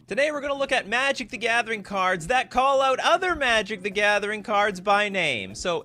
Today we're going to look at Magic the Gathering cards that call out other Magic the Gathering cards by name. So,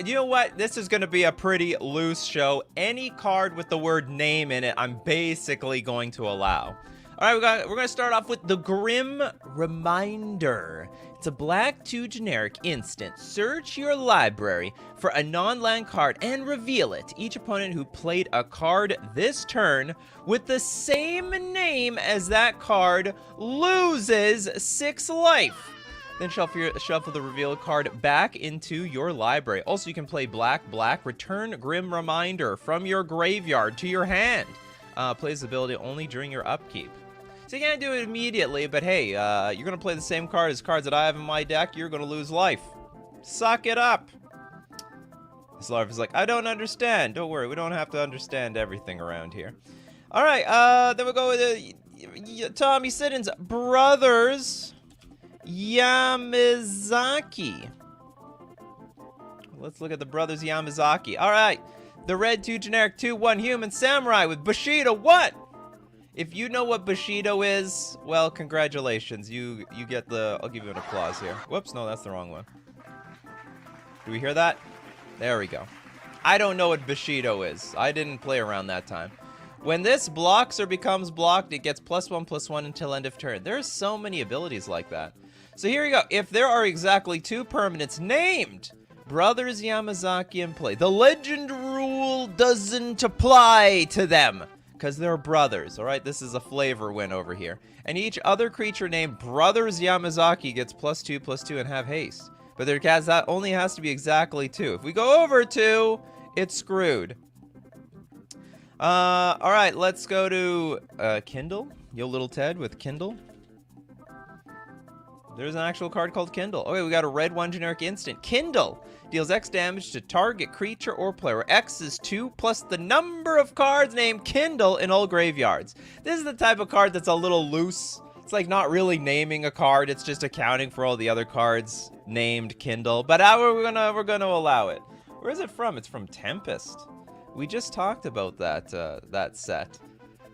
you know what? This is going to be a pretty loose show. Any card with the word name in it, I'm basically going to allow. All right, we're going to start off with the Grim Reminder. It's a black 2 generic instant. Search your library for a non-land card and reveal it. Each opponent who played a card this turn with the same name as that card loses 6 life. Then shuffle the revealed card back into your library. Also, you can play black, return Grim Reminder from your graveyard to your hand. Plays the ability only during your upkeep. So you can't do it immediately, but hey, you're going to play the same card as cards that I have in my deck, you're going to lose life. Suck it up. This larva is like, I don't understand. Don't worry, we don't have to understand everything around here. All right, then we'll go with Tommy Siddon's Brothers Yamazaki. Let's look at the Brothers Yamazaki. All right, the red 2 generic 2/1 human samurai with Bushido. What? If you know what Bushido is, well, congratulations. You get the... I'll give you an applause here. Whoops, no, that's the wrong one. Do we hear that? There we go. I don't know what Bushido is. I didn't play around that time. When this blocks or becomes blocked, it gets +1/+1 until end of turn. There's so many abilities like that. So here you go. If there are exactly 2 permanents named Brothers Yamazaki in play, the legend rule doesn't apply to them. Because they're brothers, all right? This is a flavor win over here. And each other creature named Brothers Yamazaki gets +2/+2 and have haste. But that only has to be exactly 2. If we go over 2, it's screwed. All right, let's go to Kindle. Yo Little Ted with Kindle. There's an actual card called Kindle. Okay, we got a red 1 generic instant. Kindle deals X damage to target creature or player, where X is 2 plus the number of cards named Kindle in all graveyards. This is the type of card that's a little loose. It's like not really naming a card. It's just accounting for all the other cards named Kindle. But we're gonna allow it. Where is it from? It's from Tempest. We just talked about that set.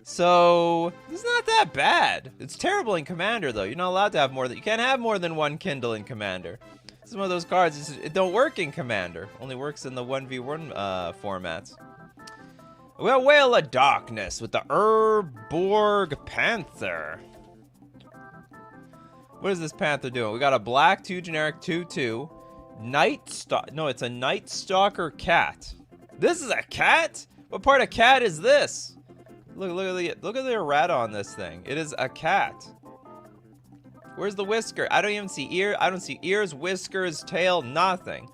So, it's not that bad. It's terrible in Commander, though. You're not allowed to have more than... You can't have more than 1 Kindle in Commander. This is one of those cards, it don't work in Commander. Only works in the 1v1 formats. We got Whale of Darkness with the Urborg Panther. What is this Panther doing? We got a black 2 generic 2/2. No, it's a Night Stalker cat. This is a cat? What part of cat is this? Look at the errata on this thing. It is a cat. Where's the whisker? I don't even see ear. I don't see ears, whiskers, tail, nothing.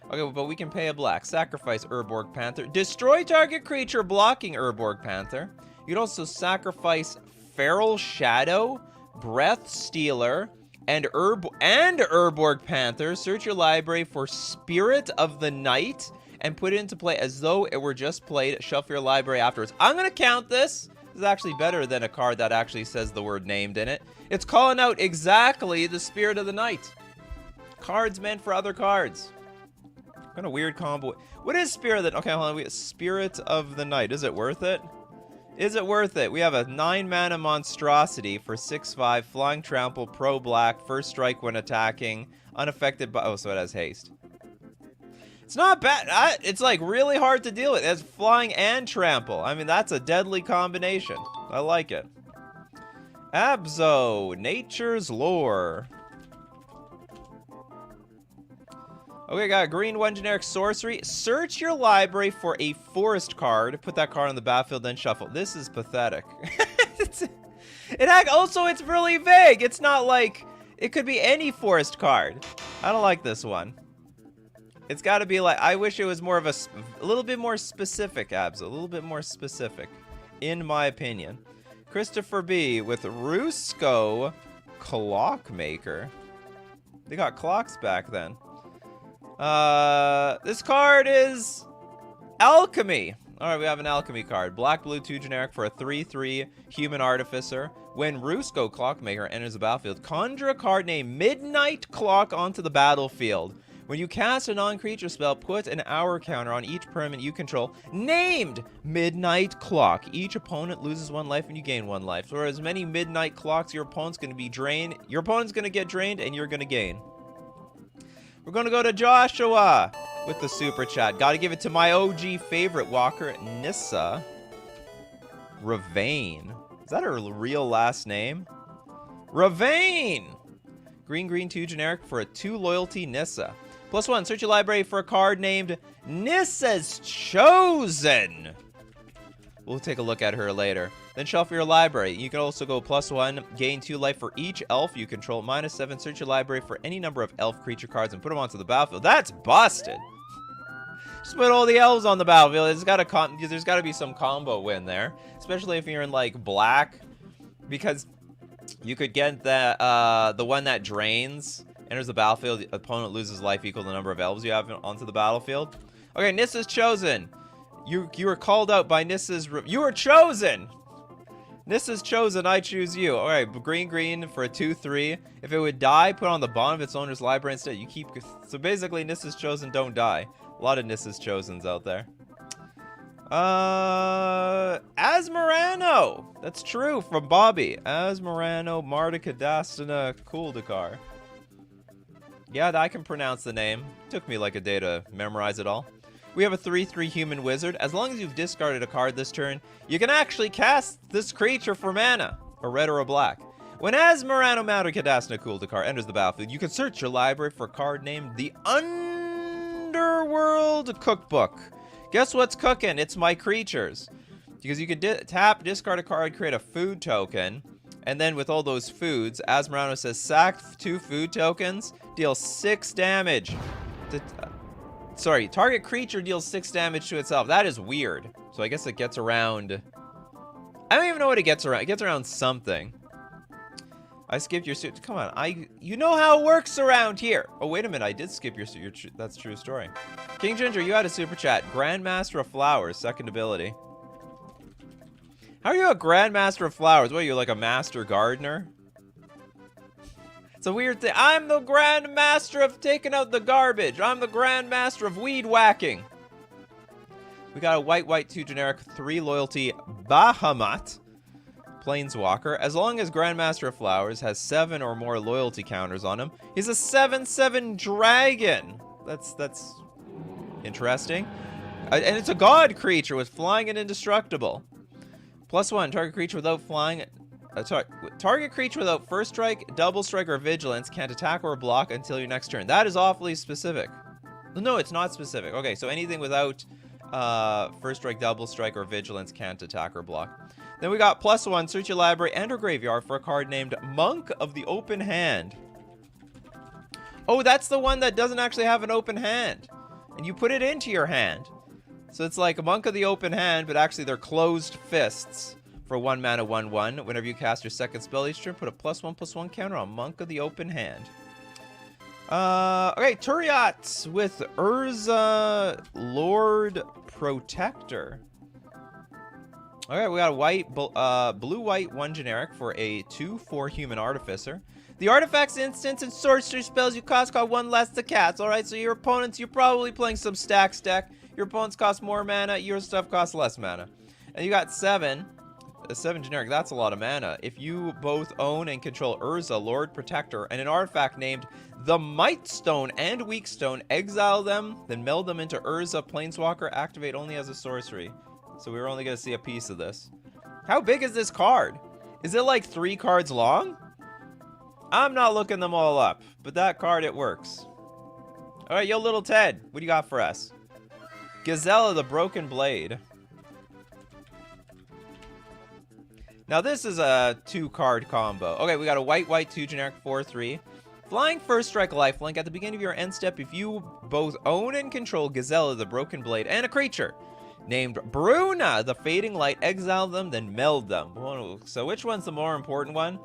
Okay, but we can pay a black. Sacrifice Urborg Panther. Destroy target creature blocking Urborg Panther. You can also sacrifice Feral Shadow, Breath Stealer, and Urborg Panther. Search your library for Spirit of the Night and put it into play as though it were just played. Shuffle your library afterwards. I'm going to count this. This is actually better than a card that actually says the word named in it. It's calling out exactly the Spirit of the Night. Cards meant for other cards. What kind of weird combo. What is Spirit of the... Okay, hold on. Spirit of the Night. Is it worth it? Is it worth it? We have a 9-mana monstrosity for 6/5. Flying Trample, Pro Black, first strike when attacking. Unaffected by... Oh, so it has haste. It's not bad. It's like really hard to deal with. It has flying and trample. I mean, that's a deadly combination. I like it. Abzo, Nature's Lore. Okay, got a green 1 generic sorcery. Search your library for a forest card. Put that card on the battlefield, then shuffle. This is pathetic. Also, it's really vague. It's not like it could be any forest card. I don't like this one. It's got to be like, I wish it was more of a little bit more specific, Abs. A little bit more specific, in my opinion. Christopher B. with Rusco Clockmaker. They got clocks back then. This card is Alchemy. All right, we have an Alchemy card. Black, blue, 2 generic for a 3/3 human artificer. When Rusco Clockmaker enters the battlefield, conjure a card named Midnight Clock onto the battlefield. When you cast a non-creature spell, put an hour counter on each permanent you control named Midnight Clock. Each opponent loses 1 life and you gain 1 life. So for as many Midnight Clocks, your opponent's going to be drained. Your opponent's going to get drained and you're going to gain. We're going to go to Joshua with the super chat. Got to give it to my OG favorite walker, Nissa Ravane. Is that her real last name? Ravane! Green, 2 generic for a 2 loyalty Nissa. +1, search your library for a card named Nissa's Chosen. We'll take a look at her later. Then shuffle your library. You can also go +1, gain 2 life for each elf you control. -7, search your library for any number of elf creature cards and put them onto the battlefield. That's busted. Just put all the elves on the battlefield. There's got to be some combo win there, especially if you're in like black, because you could get the one that drains, enters the battlefield, the opponent loses life equal to the number of elves you have onto the battlefield. Okay, Nissa's Chosen. You were called out by Nissa's... You were chosen! Nissa's Chosen, I choose you. Alright, green for a 2/3. If it would die, put on the bottom of its owner's library instead. You keep... So basically, Nissa's Chosen don't die. A lot of Nissa's Chosens out there. Asmorano! That's true, from Bobby. Asmorano, Mardikadastana, Kuldakar. Yeah, I can pronounce the name. Took me like a day to memorize it all. We have a 3/3 human wizard. As long as you've discarded a card this turn, you can actually cast this creature for mana, a red or a black. When Asmorano Mardikadastana Kuldakar enters the battlefield, you can search your library for a card named the Underworld Cookbook. Guess what's cooking? It's my creatures. Because you can tap, discard a card, create a food token, and then with all those foods, Asmorano says sack 2 food tokens, deal 6 damage. Target creature deals 6 damage to itself. That is weird. So I guess it gets around... I don't even know what it gets around. It gets around something. I skipped your suit. Come on, you know how it works around here. Oh, wait a minute, I did skip your suit. That's true story. King Ginger, you had a super chat. Grandmaster of Flowers, second ability. How are you a Grandmaster of Flowers? What, are you like a Master Gardener? It's a weird thing. I'm the Grandmaster of taking out the garbage. I'm the Grandmaster of weed whacking. We got a white 2 generic 3 loyalty Bahamut. Planeswalker. As long as Grandmaster of Flowers has 7 or more loyalty counters on him, he's a 7/7 dragon. That's interesting. And it's a god creature with flying and indestructible. +1, target creature without flying... target creature without first strike, double strike, or vigilance can't attack or block until your next turn. That is awfully specific. No, it's not specific. Okay, so anything without first strike, double strike, or vigilance can't attack or block. Then we got +1, search your library and or graveyard for a card named Monk of the Open Hand. Oh, that's the one that doesn't actually have an open hand. And you put it into your hand. So it's like a Monk of the Open Hand, but actually they're closed fists for 1 mana 1/1. Whenever you cast your second spell each turn, put a +1/+1 counter on Monk of the Open Hand. Okay, Turiat with Urza Lord Protector. Alright, we got a blue-white 1 generic for a 2/4 human artificer. The artifacts, instants, and sorcery spells you cost 1 less to cast. Alright, so your opponents, you're probably playing some stacks deck. Your opponents cost more mana, your stuff costs less mana. And you got 7. A 7 generic, that's a lot of mana. If you both own and control Urza, Lord Protector, and an artifact named the Might Stone and Weak Stone, exile them, then meld them into Urza Planeswalker, activate only as a sorcery. So we're only going to see a piece of this. How big is this card? Is it like 3 cards long? I'm not looking them all up, but that card, it works. Alright, yo, little Ted, what do you got for us? Gazelle of the Broken Blade. Now this is a 2-card combo. Okay, we got a white 2 generic 4/3. Flying first strike lifelink. At the beginning of your end step, if you both own and control Gazelle of the Broken Blade and a creature named Bruna, the Fading Light, exile them, then meld them. So which one's the more important one?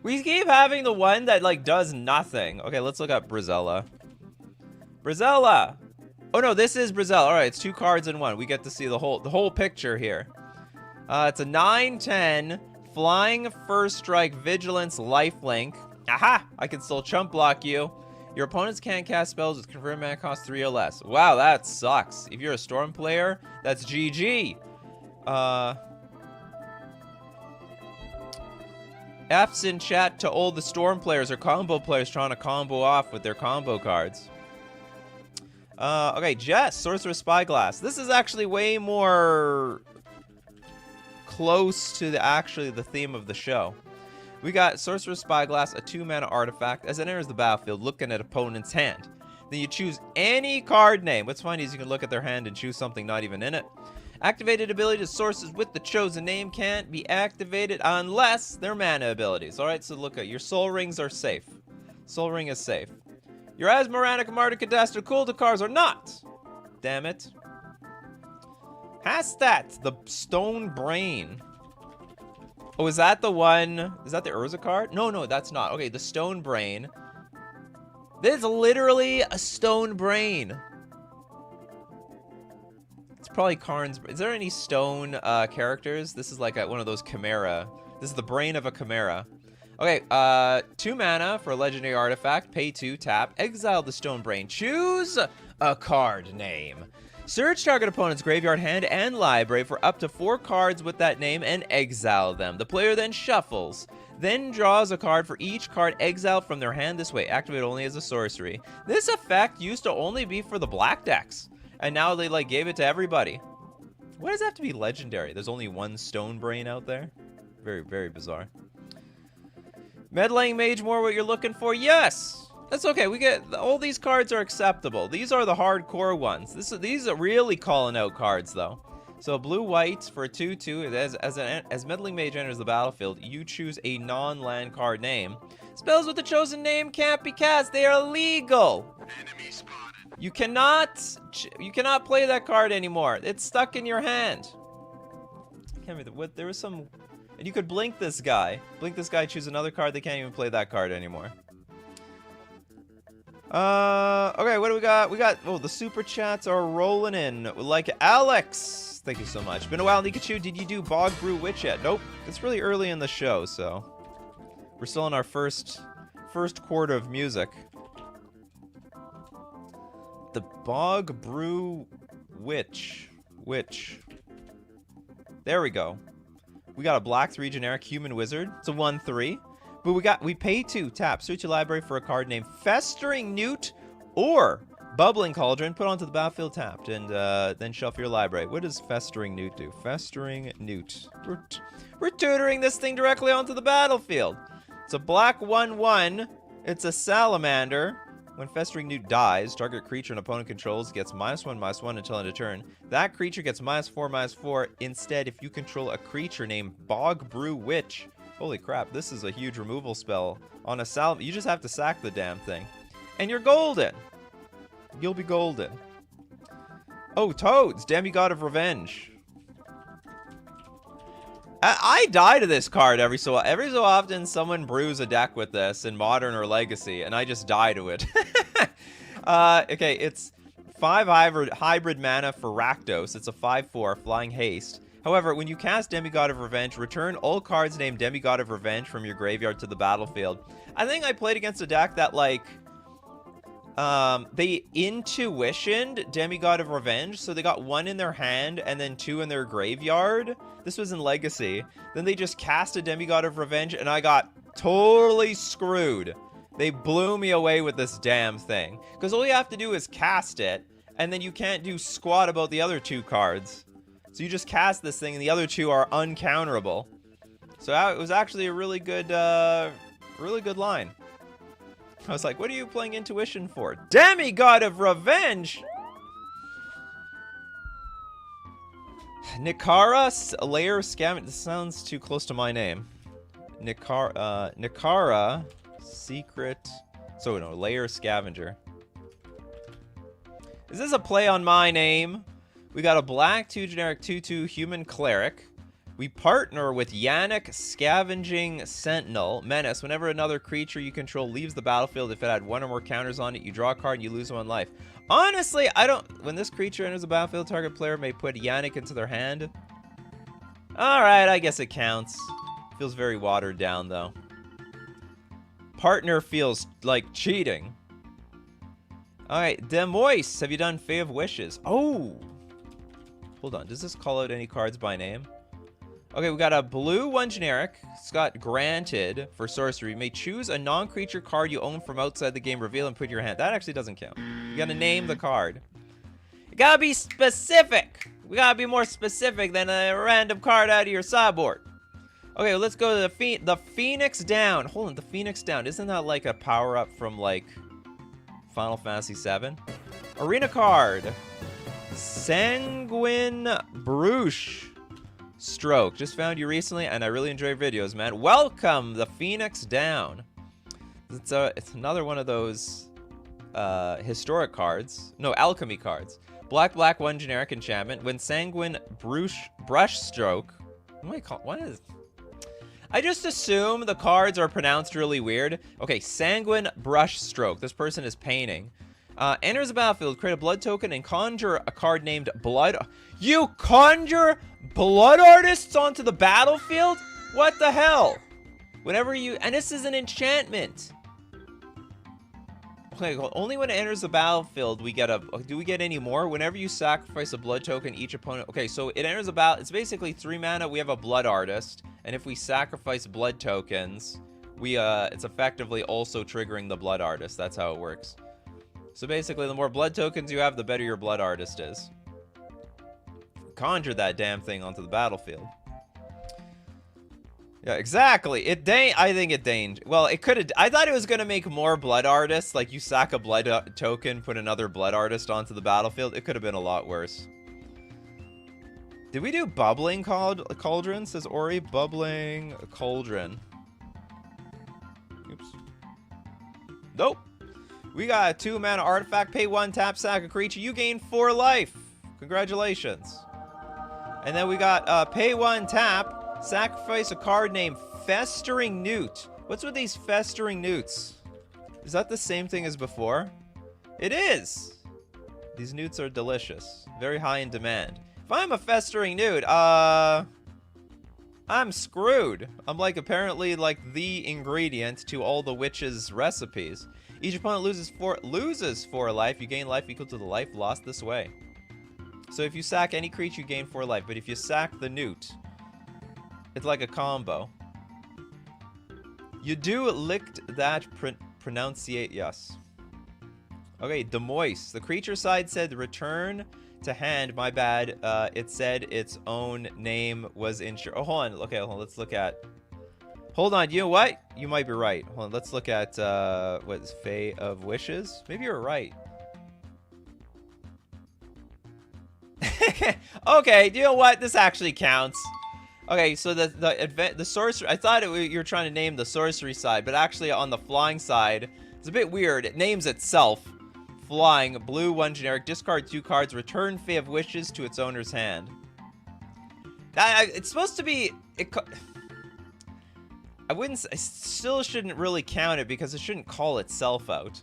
We keep having the one that like does nothing. Okay, let's look up Brizella. Brizella! Oh no, this is Brizella. Alright, it's 2 cards in 1. We get to see the whole picture here. It's a 9/10 flying first strike vigilance lifelink. Aha! I can still chump block you. Your opponents can't cast spells with confirmed mana cost 3 or less. Wow, that sucks. If you're a Storm player, that's GG. F's in chat to all the Storm players or combo players trying to combo off with their combo cards. Okay, Jess, Sorcerer's Spyglass. This is actually way more close to the theme of the show. We got Sorcerer's Spyglass, a 2-mana artifact. As it enters the battlefield, look at an opponent's hand. Then you choose any card name. What's funny is you can look at their hand and choose something not even in it. Activated ability to sources with the chosen name can't be activated unless they're mana abilities. Alright, so look at your Soul Rings are safe. Soul Ring is safe. Your Asmoranic, Mardu, Cadastra, Kulda cards are not. Damn it. Hastat, the Stone Brain. Oh, is that the one? Is that the Urza card? No, that's not. Okay, the Stone Brain. This is literally a Stone Brain. It's probably Karn's. Is there any stone characters? This is like one of those Chimera. This is the brain of a Chimera. Okay, 2 mana for a legendary artifact. Pay 2, tap. Exile the Stone Brain. Choose a card name. Search target opponent's graveyard, hand, and library for up to 4 cards with that name and exile them. The player then shuffles. Then draws a card for each card exiled from their hand this way. Activate only as a sorcery. This effect used to only be for the black decks. And now they like gave it to everybody. Why does it have to be legendary? There's only one Stone Brain out there? Very, very bizarre. Meddling Mage more what you're looking for? Yes! That's okay. We get all these cards are acceptable. These are the hardcore ones. These are really calling out cards though. So blue-white for a 2/2. As Meddling Mage enters the battlefield, you choose a non-land card name. Spells with the chosen name can't be cast. They are illegal. Enemy spotted. You cannot play that card anymore. It's stuck in your hand. I can't remember what there was some. And you could blink this guy. Blink this guy, choose another card. They can't even play that card anymore. Okay, what do we got? Oh, the super chats are rolling in. Like Alex. Thank you so much. Been a while, Nikachu. Did you do Bog Brew Witch yet? Nope. It's really early in the show, so. We're still in our first quarter of music. The Bog Brew Witch. There we go. We got a black 3 generic human wizard. It's a 1/3. But we pay 2, tap, search your library for a card named Festering Newt or Bubbling Cauldron, put onto the battlefield tapped, and then shuffle your library. What does Festering Newt do? Festering Newt. We're tutoring this thing directly onto the battlefield. It's a black 1/1. It's a salamander. When Festering Newt dies, target creature an opponent controls gets -1/-1 until end of turn. That creature gets -4/-4. Instead, if you control a creature named Bog Brew Witch. Holy crap, this is a huge removal spell on a salamander. You just have to sack the damn thing. And you're golden. You'll be golden. Oh, Toads, Demigod of Revenge. I die to this card every so often. Someone brews a deck with this in Modern or Legacy, and I just die to it. Okay, it's 5 hybrid mana for Rakdos. It's a 5/4 flying haste. However, when you cast Demigod of Revenge, return all cards named Demigod of Revenge from your graveyard to the battlefield. I think I played against a deck that, like, they intuitioned Demigod of Revenge, so they got 1 in their hand and then 2 in their graveyard. This was in Legacy. Then they just cast a Demigod of Revenge, and I got totally screwed. They blew me away with this damn thing. Because all you have to do is cast it, and then you can't do squat about the other 2 cards. So you just cast this thing, and the other 2 are uncounterable. So it was actually a really good line. I was like, what are you playing Intuition for? Demigod of Revenge! Nikara, Lair Scavenger. This sounds too close to my name. Nikara, Secret. So, no, Lair Scavenger. Is this a play on my name? We got a black 2 generic 2/2 human cleric. We partner with Yannick Scavenging Sentinel. Menace. Whenever another creature you control leaves the battlefield, if it had 1 or more counters on it, you draw a card and you lose 1 life. Honestly, I don't... When this creature enters the battlefield, target player may put Yannick into their hand. Alright, I guess it counts. Feels very watered down, though. Partner feels like cheating. Alright, Demois, have you done Fae of Wishes? Oh! Hold on, does this call out any cards by name? Okay, we got a blue 1 generic. It's got granted for sorcery. You may choose a non-creature card you own from outside the game, reveal and put in your hand. That actually doesn't count. You gotta name the card. You gotta be specific! We gotta be more specific than a random card out of your sideboard. Okay, well, let's go to the Phoenix Down. Hold on, the Phoenix Down. Isn't that like a power-up from, like, Final Fantasy VII? Arena card. Sanguine Bruche Stroke. Just found you recently, and I really enjoy your videos, man. Welcome, the Phoenix Down. It's another one of those historic cards. No, alchemy cards. Black, 1 generic enchantment. When Sanguine Brush Stroke. What is... I just assume the cards are pronounced really weird. Okay, Sanguine Brush Stroke. This person is painting. Enters the battlefield, create a blood token, and conjure a card named Blood. You conjure blood artists onto the battlefield? What the hell? Whenever you... And this is an enchantment. Okay, only when it enters the battlefield we get a... Do we get any more? Whenever you sacrifice a blood token, each opponent... Okay, so it enters the battle... It's basically 3 mana. We have a blood artist. And if we sacrifice blood tokens, we it's effectively also triggering the blood artist. That's how it works. So basically, the more blood tokens you have, the better your blood artist is. Conjure that damn thing onto the battlefield. Yeah, exactly. I think it danged. Well, it could have... I thought it was going to make more blood artists. Like, you sack a blood token, put another blood artist onto the battlefield. It could have been a lot worse. Did we do Bubbling Cauldron? Says Ori. Bubbling Cauldron. Oops. Nope. We got a 2 mana artifact. Pay 1, tap, sack a creature. You gain 4 life. Congratulations. And then we got pay 1, tap, sacrifice a card named Festering Newt. What's with these Festering Newts? Is that the same thing as before? It is. These newts are delicious. Very high in demand. If I'm a Festering Newt, I'm screwed. I'm like apparently like the ingredient to all the witches' recipes. Each opponent loses 4 life. You gain life equal to the life lost this way. So if you sack any creature, you gain 4 life. But if you sack the newt, it's like a combo. You do licked that pronunciate, yes. Okay, Demois. The creature side said return to hand. My bad. It said its own name was insured. Oh, hold on. Okay, hold on. Let's look at... Hold on. You know what? You might be right. Hold on. Let's look at, what is Fae of Wishes? Maybe you're right. Okay, you know what? This actually counts. Okay, so the sorcery... I thought you were trying to name the sorcery side, but actually on the flying side, it's a bit weird. It names itself. Flying, blue 1 generic, discard 2 cards, return Fae of Wishes to its owner's hand. It's supposed to be... I still shouldn't really count it because it shouldn't call itself out.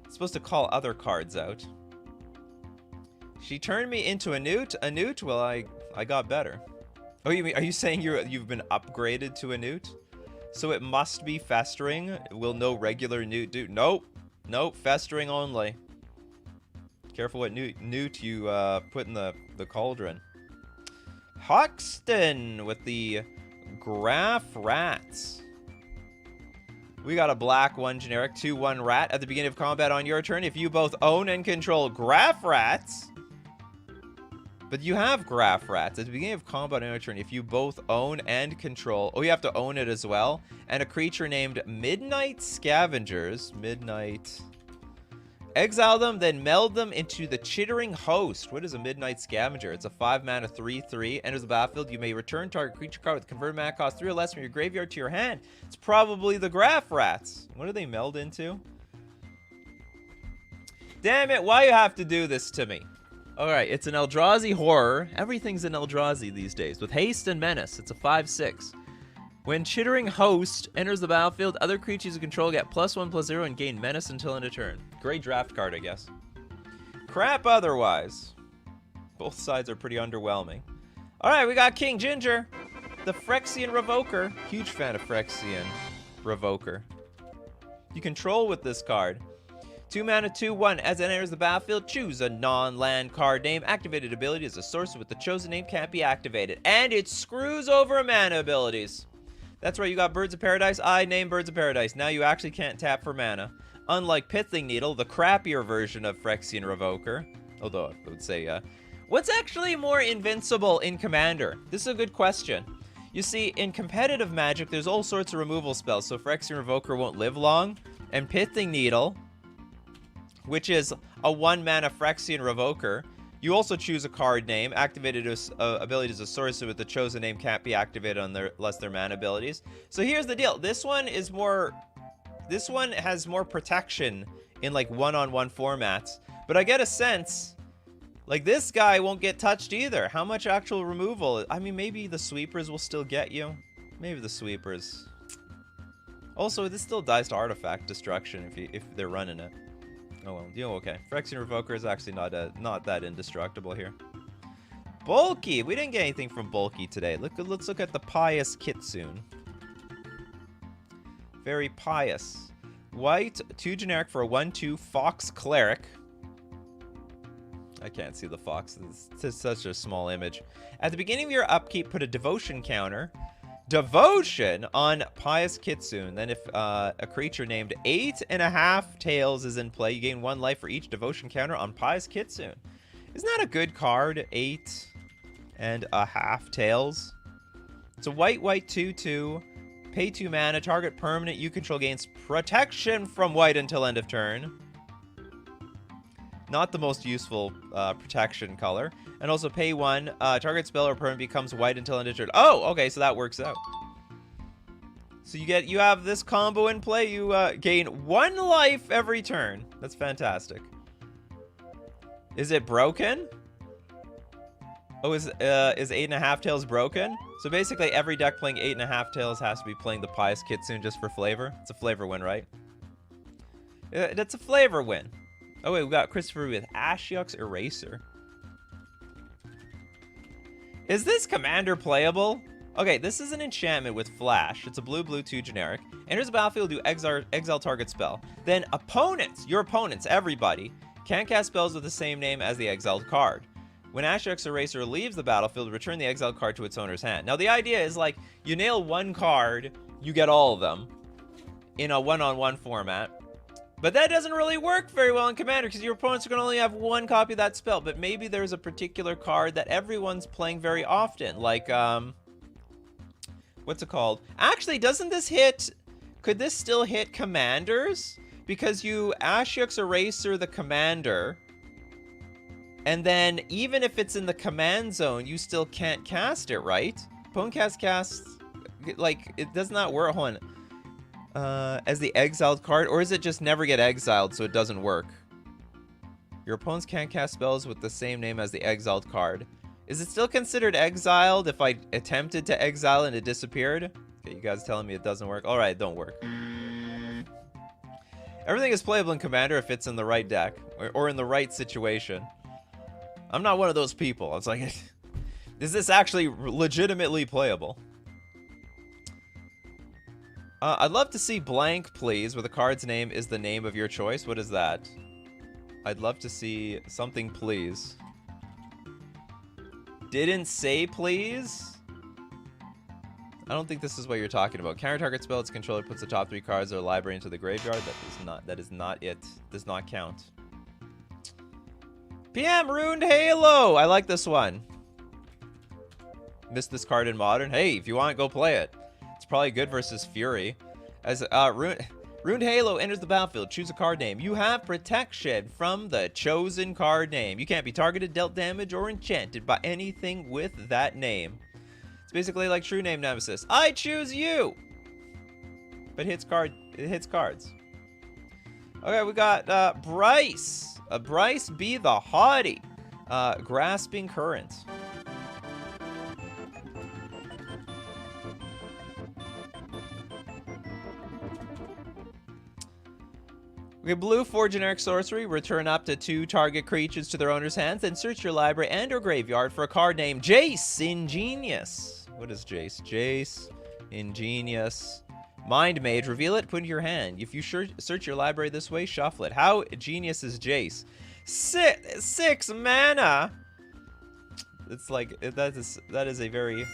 It's supposed to call other cards out. She turned me into a newt? A newt? Well, I got better. Oh, you mean, are you saying you've been upgraded to a newt? So it must be festering? Will no regular newt do? Nope. Nope, festering only. Careful what newt you put in the cauldron. Hoxton with the Graph Rats. We got a black 1 generic, 2/1 rat. At the beginning of combat on your turn, if you both own and control Graph Rats... But you have Graph Rats. At the beginning of combat on your turn, if you both own and control... Oh, you have to own it as well. And a creature named Midnight Scavengers. Midnight... Exile them, then meld them into the Chittering Host. What is a Midnight Scavenger? It's a 5 mana 3/3. Enters the battlefield. You may return target creature card with converted mana cost 3 or less from your graveyard to your hand. It's probably the Graph Rats. What do they meld into? Damn it, why you have to do this to me? Alright, it's an Eldrazi horror. Everything's an Eldrazi these days. With haste and menace. It's a 5/6. When Chittering Host enters the battlefield, other creatures you control get +1/+0 and gain menace until end of turn. Great draft card, I guess. Crap otherwise. Both sides are pretty underwhelming. Alright, we got King Ginger. The Phyrexian Revoker. Huge fan of Phyrexian Revoker. You control with this card. 2 mana, 2/1. As it enters the battlefield, choose a non-land card name. Activated ability is a sorcery with the chosen name can't be activated. And it screws over mana abilities. That's right, you got Birds of Paradise. I named Birds of Paradise. Now you actually can't tap for mana. Unlike Pithing Needle, the crappier version of Phyrexian Revoker. Although, I would say, what's actually more invincible in Commander? This is a good question. You see, in competitive Magic, there's all sorts of removal spells, so Phyrexian Revoker won't live long. And Pithing Needle, which is a 1-mana Phyrexian Revoker, you also choose a card name. Activated ability is a sorcery with the chosen name can't be activated unless their mana abilities. So here's the deal. This one has more protection in like one-on-one formats. But I get a sense, like this guy won't get touched either. How much actual removal? I mean, maybe the sweepers will still get you. Maybe the sweepers. Also, this still dies to artifact destruction if they're running it. Oh well, you know, okay. Phyrexian Revoker is actually not that indestructible here. Bulky! We didn't get anything from Bulky today. Let's look at the Pious Kitsune. Very pious. White, 2 generic for a 1/2 Fox Cleric. I can't see the fox. It's such a small image. At the beginning of your upkeep, put a devotion counter. Devotion on Pious Kitsune. Then if a creature named 8.5 Tails is in play, you gain 1 life for each devotion counter on Pious Kitsune. Isn't that a good card? 8.5 Tails. It's a white 2/2. Pay 2 mana. Target permanent you control gains protection from white until end of turn. Not the most useful protection color. And also pay 1. Target spell or permanent becomes white until end of turn. Oh, okay, so that works out. So you have this combo in play. You gain 1 life every turn. That's fantastic. Is it broken? Oh, is 8.5 Tails broken? So basically every deck playing 8.5 Tails has to be playing the Pious Kitsune just for flavor. It's a flavor win, right? That's a flavor win. Oh wait, we got Christopher with Ashiok's Eraser. Is this Commander playable? Okay, this is an enchantment with Flash. It's a blue 2 generic. Enters the battlefield, do exile target spell. Then your opponents, everybody, can't cast spells with the same name as the exiled card. When Ashiok's Eraser leaves the battlefield, return the exiled card to its owner's hand. Now the idea is like, you nail 1 card, you get all of them in a one-on-one format. But that doesn't really work very well in Commander because your opponents are going to only have 1 copy of that spell. But maybe there's a particular card that everyone's playing very often. Like, what's it called? Actually, doesn't this hit... Could this still hit Commanders? Because you Ashiok's Eraser the Commander. And then, even if it's in the command zone, you still can't cast it, right? Opponent casts... Like, it does not work. Hold on. As the exiled card, or is it just never get exiled so it doesn't work? Your opponents can't cast spells with the same name as the exiled card. Is it still considered exiled if I attempted to exile and it disappeared? Okay, you guys telling me it doesn't work? Alright, it don't work. Everything is playable in Commander if it's in the right deck, or in the right situation. I'm not one of those people. It's like, is this actually legitimately playable? I'd love to see blank, please, where the card's name is the name of your choice. What is that? I'd love to see something, please. Didn't say please? I don't think this is what you're talking about. Counter target spell, its controller puts the top 3 cards of the library into the graveyard. That is not it. Does not count. PM Ruined Halo! I like this one. Missed this card in Modern. Hey, if you want, go play it. It's probably good versus Fury. As Ruined Halo enters the battlefield, choose a card name. You have protection from the chosen card name. You can't be targeted, dealt damage, or enchanted by anything with that name. It's basically like True Name Nemesis. I choose you! But it hits cards. Okay, we got Bryce. Bryce B. the Haughty. Grasping Current. We have blue 4 generic sorcery. Return up to 2 target creatures to their owner's hands. Then search your library and or graveyard for a card named Jace Ingenious. What is Jace? Jace Ingenious. Mind Mage, reveal it, put it in your hand. If you search your library this way, shuffle it. How genius is Jace? 6 mana. It's like that is a very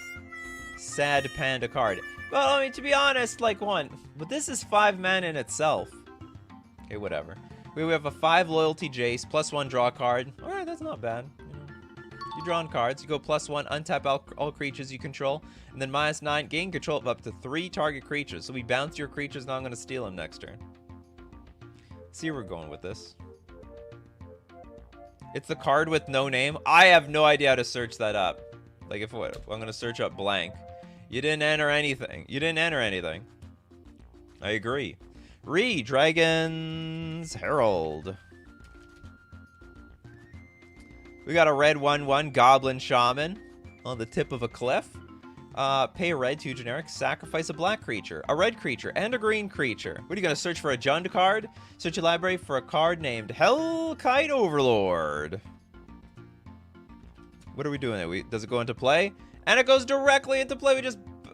sad panda card. Well, I mean, to be honest, like but this is 5 mana in itself. Okay, whatever. We have a 5 loyalty Jace, +1 draw card. All right, that's not bad. You draw on cards. You go +1, untap all creatures you control, and then -9, gain control of up to 3 target creatures. So we bounce your creatures. Now I'm going to steal them next turn. See where we're going with this. It's the card with no name. I have no idea how to search that up. Like, if what? I'm going to search up blank. You didn't enter anything. You didn't enter anything. I agree. Dragon's Herald. We got a red 1/1 Goblin Shaman on the tip of a cliff. Pay a red, 2 generic, sacrifice a black creature, a red creature, and a green creature. What are you going to search for? A Jund card? Search your library for a card named Hellkite Overlord. What are we doing? Does it go into play? And it goes directly into play.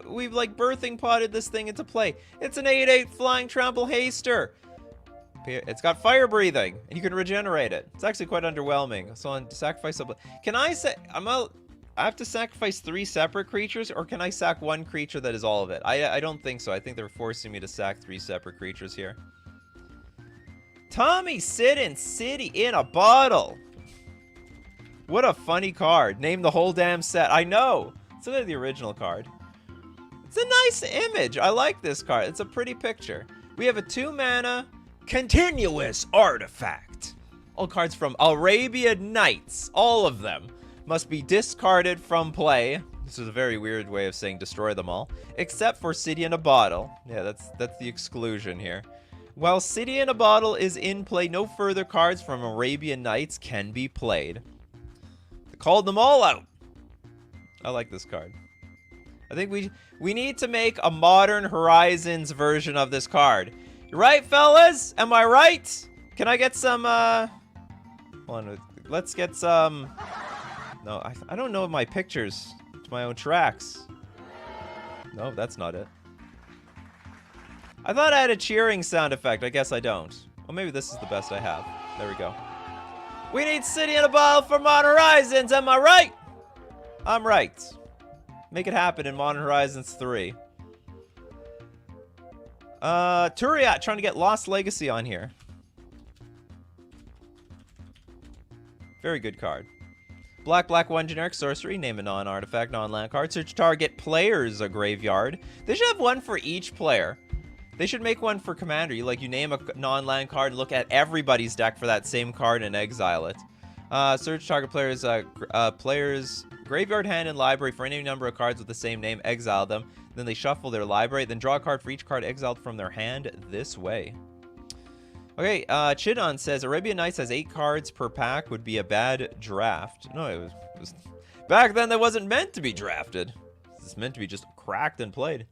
We've like birthing potted this thing into play. It's an 8/8 flying trample haster. It's got fire breathing, and you can regenerate it. It's actually quite underwhelming. So on sacrifice, can I say I have to sacrifice 3 separate creatures, or can I sack 1 creature that is all of it? I don't think so. I think they're forcing me to sack 3 separate creatures here. Tommy Sidden City in a Bottle. What a funny card. Name the whole damn set. I know. Let's look at the original card. It's a nice image. I like this card. It's a pretty picture. We have a 2 mana continuous artifact. All cards from Arabian Nights, all of them, must be discarded from play. This is a very weird way of saying destroy them all, except for City in a Bottle. Yeah, that's the exclusion here. While City in a Bottle is in play, no further cards from Arabian Nights can be played. They called them all out. I like this card. I think we need to make a Modern Horizons version of this card. You right, fellas? Am I right? Can I get some, hold on, let's get some... No, I don't know my pictures to my own tracks. No, that's not it. I thought I had a cheering sound effect. I guess I don't. Well, maybe this is the best I have. There we go. We need City in a Bottle for Modern Horizons. Am I right? I'm right. Make it happen in Modern Horizons 3. Turiat trying to get Lost Legacy on here. Very good card. Black 1 generic sorcery. Name a non-artifact, non-land card. Search target player's graveyard. They should have one for each player. They should make one for commander. You name a non-land card, look at everybody's deck for that same card and exile it. Search target player's graveyard, hand, and library for any number of cards with the same name. Exile them. Then they shuffle their library. Then draw a card for each card exiled from their hand this way. Okay, Chidon says Arabian Nights has 8 cards per pack. Would be a bad draft. No, it was back then. That wasn't meant to be drafted. It's meant to be just cracked and played.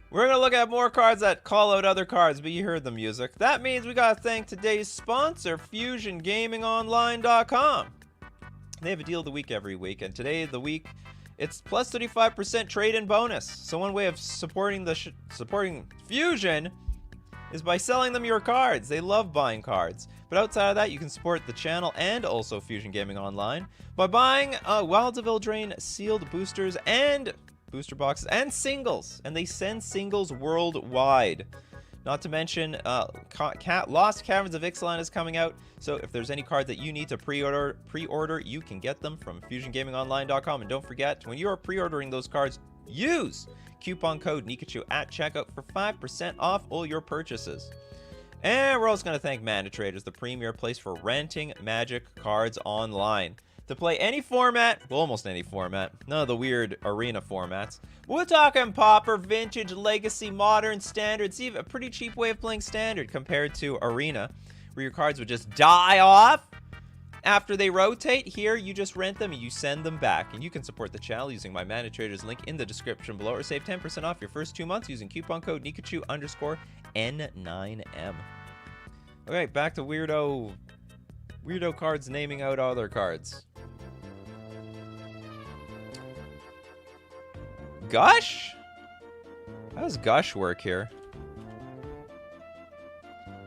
We're going to look at more cards that call out other cards, but you heard the music. That means we got to thank today's sponsor, FusionGamingOnline.com. They have a deal of the week every week, and today, the week, it's plus 35% trade-in bonus. So one way of supporting Fusion is by selling them your cards. They love buying cards. But outside of that, you can support the channel and also Fusion Gaming Online by buying Wilds of Eldraine sealed boosters and booster boxes and singles, and they send singles worldwide. Not to mention Lost Caverns of Ixalan is coming out, so if there's any card that you need to pre-order, you can get them from FusionGamingOnline.com. And don't forget, when you are pre-ordering those cards, use coupon code Nikachu at checkout for 5% off all your purchases. And we're also going to thank Mana Traders, the premier place for renting Magic cards online. To play any format, well, almost any format, none of the weird arena formats. We're talking Pauper, Vintage, Legacy, Modern, Standard. It's even a pretty cheap way of playing Standard compared to Arena, where your cards would just die off after they rotate. Here, you just rent them and you send them back. And you can support the channel using my Mana Traders link in the description below, or save 10% off your first 2 months using coupon code Nikachu_N9M. Okay, back to weirdo cards naming out other cards. Gush? How does Gush work here?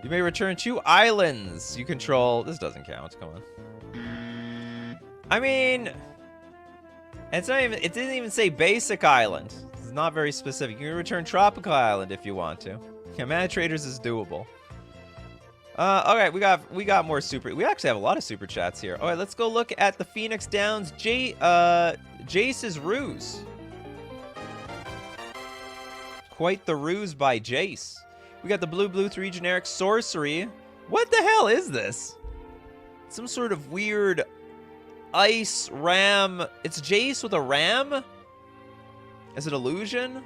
You may return 2 islands you control. This doesn't count. Come on. I mean, it's not even. It didn't even say basic island. It's not very specific. You can return tropical island if you want to. Yeah, Mana Traders is doable. Okay, we got more super. We actually have a lot of super chats here. All right, let's go look at the Phoenix Downs. Jace's ruse. Quite the ruse by Jace. We got the blue 3 generic sorcery. What the hell is this? Some sort of weird ice ram. It's Jace with a ram? Is it illusion?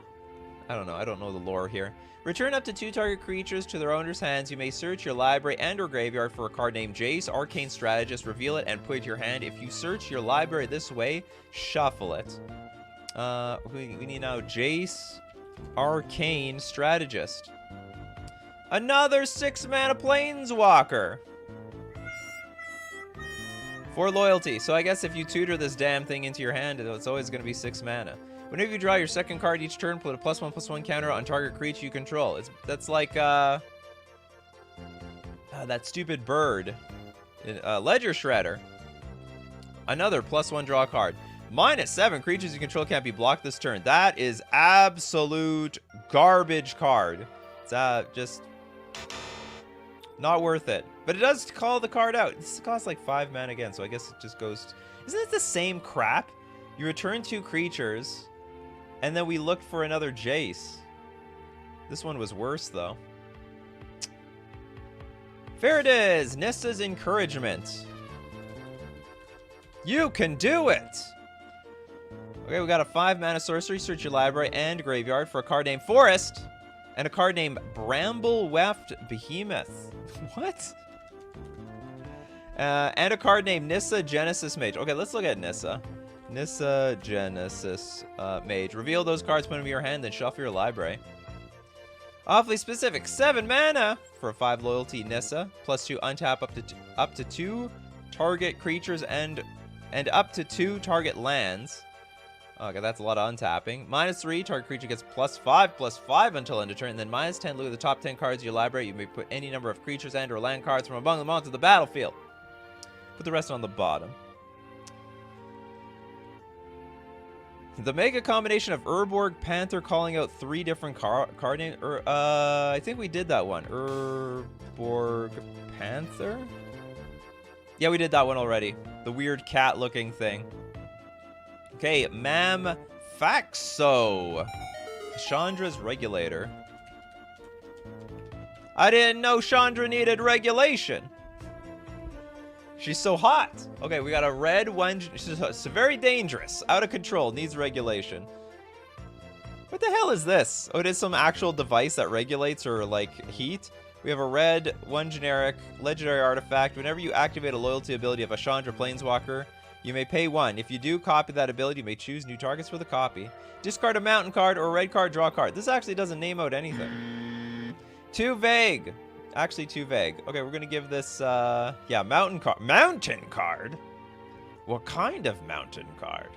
I don't know. I don't know the lore here. Return up to 2 target creatures to their owner's hands. You may search your library and or graveyard for a card named Jace, Arcane Strategist. Reveal it and put it to your hand. If you search your library this way, shuffle it. We need now Jace, Arcane Strategist. Another 6-mana Planeswalker. 4 loyalty. So I guess if you tutor this damn thing into your hand, it's always going to be 6 mana. Whenever you draw your second card each turn, put a +1/+1 counter on target creature you control. That's like that stupid bird, Ledger Shredder. Another +1 draw card. -7 creatures you control can't be blocked this turn. That is absolute garbage card. It's just not worth it. But it does call the card out. This costs like 5 mana again, so I guess it just goes. Isn't it the same crap? You return 2 creatures. And then we looked for another Jace. This one was worse, though. There it is! Nista's Encouragement. You can do it! Okay, we got a 5-mana sorcery. Search your library and graveyard for a card named Forest. And a card named Bramble-Weft Behemoth. What? And a card named Nissa Genesis Mage. Okay, let's look at Nissa. Nissa Genesis Mage. Reveal those cards, put them in your hand, then shuffle your library. Awfully specific. 7 mana for a 5 loyalty Nissa. +2 untap up to 2 target creatures and up to 2 target lands. Okay, that's a lot of untapping. -3, target creature gets +5/+5 until end of turn. And then -10, look at the top 10 cards of your library. You may put any number of creatures and or land cards from among them onto the battlefield. Put the rest on the bottom. The mega combination of Urborg Panther calling out 3 different card names. I think we did that one. Urborg Panther? Yeah, we did that one already. The weird cat-looking thing. Okay, Mam Faxo. Chandra's Regulator. I didn't know Chandra needed regulation. She's so hot. Okay, we got a red one. She's very dangerous. Out of control. Needs regulation. What the hell is this? Oh, it is some actual device that regulates her, like, heat. We have a red, 1 generic, legendary artifact. Whenever you activate a loyalty ability of a Chandra Planeswalker, you may pay 1. If you do copy that ability, you may choose new targets for the copy. Discard a mountain card or a red card, draw a card. This actually doesn't name out anything. Too vague. Actually, too vague. Okay, we're gonna give this, yeah, mountain card. Mountain card? What kind of mountain card?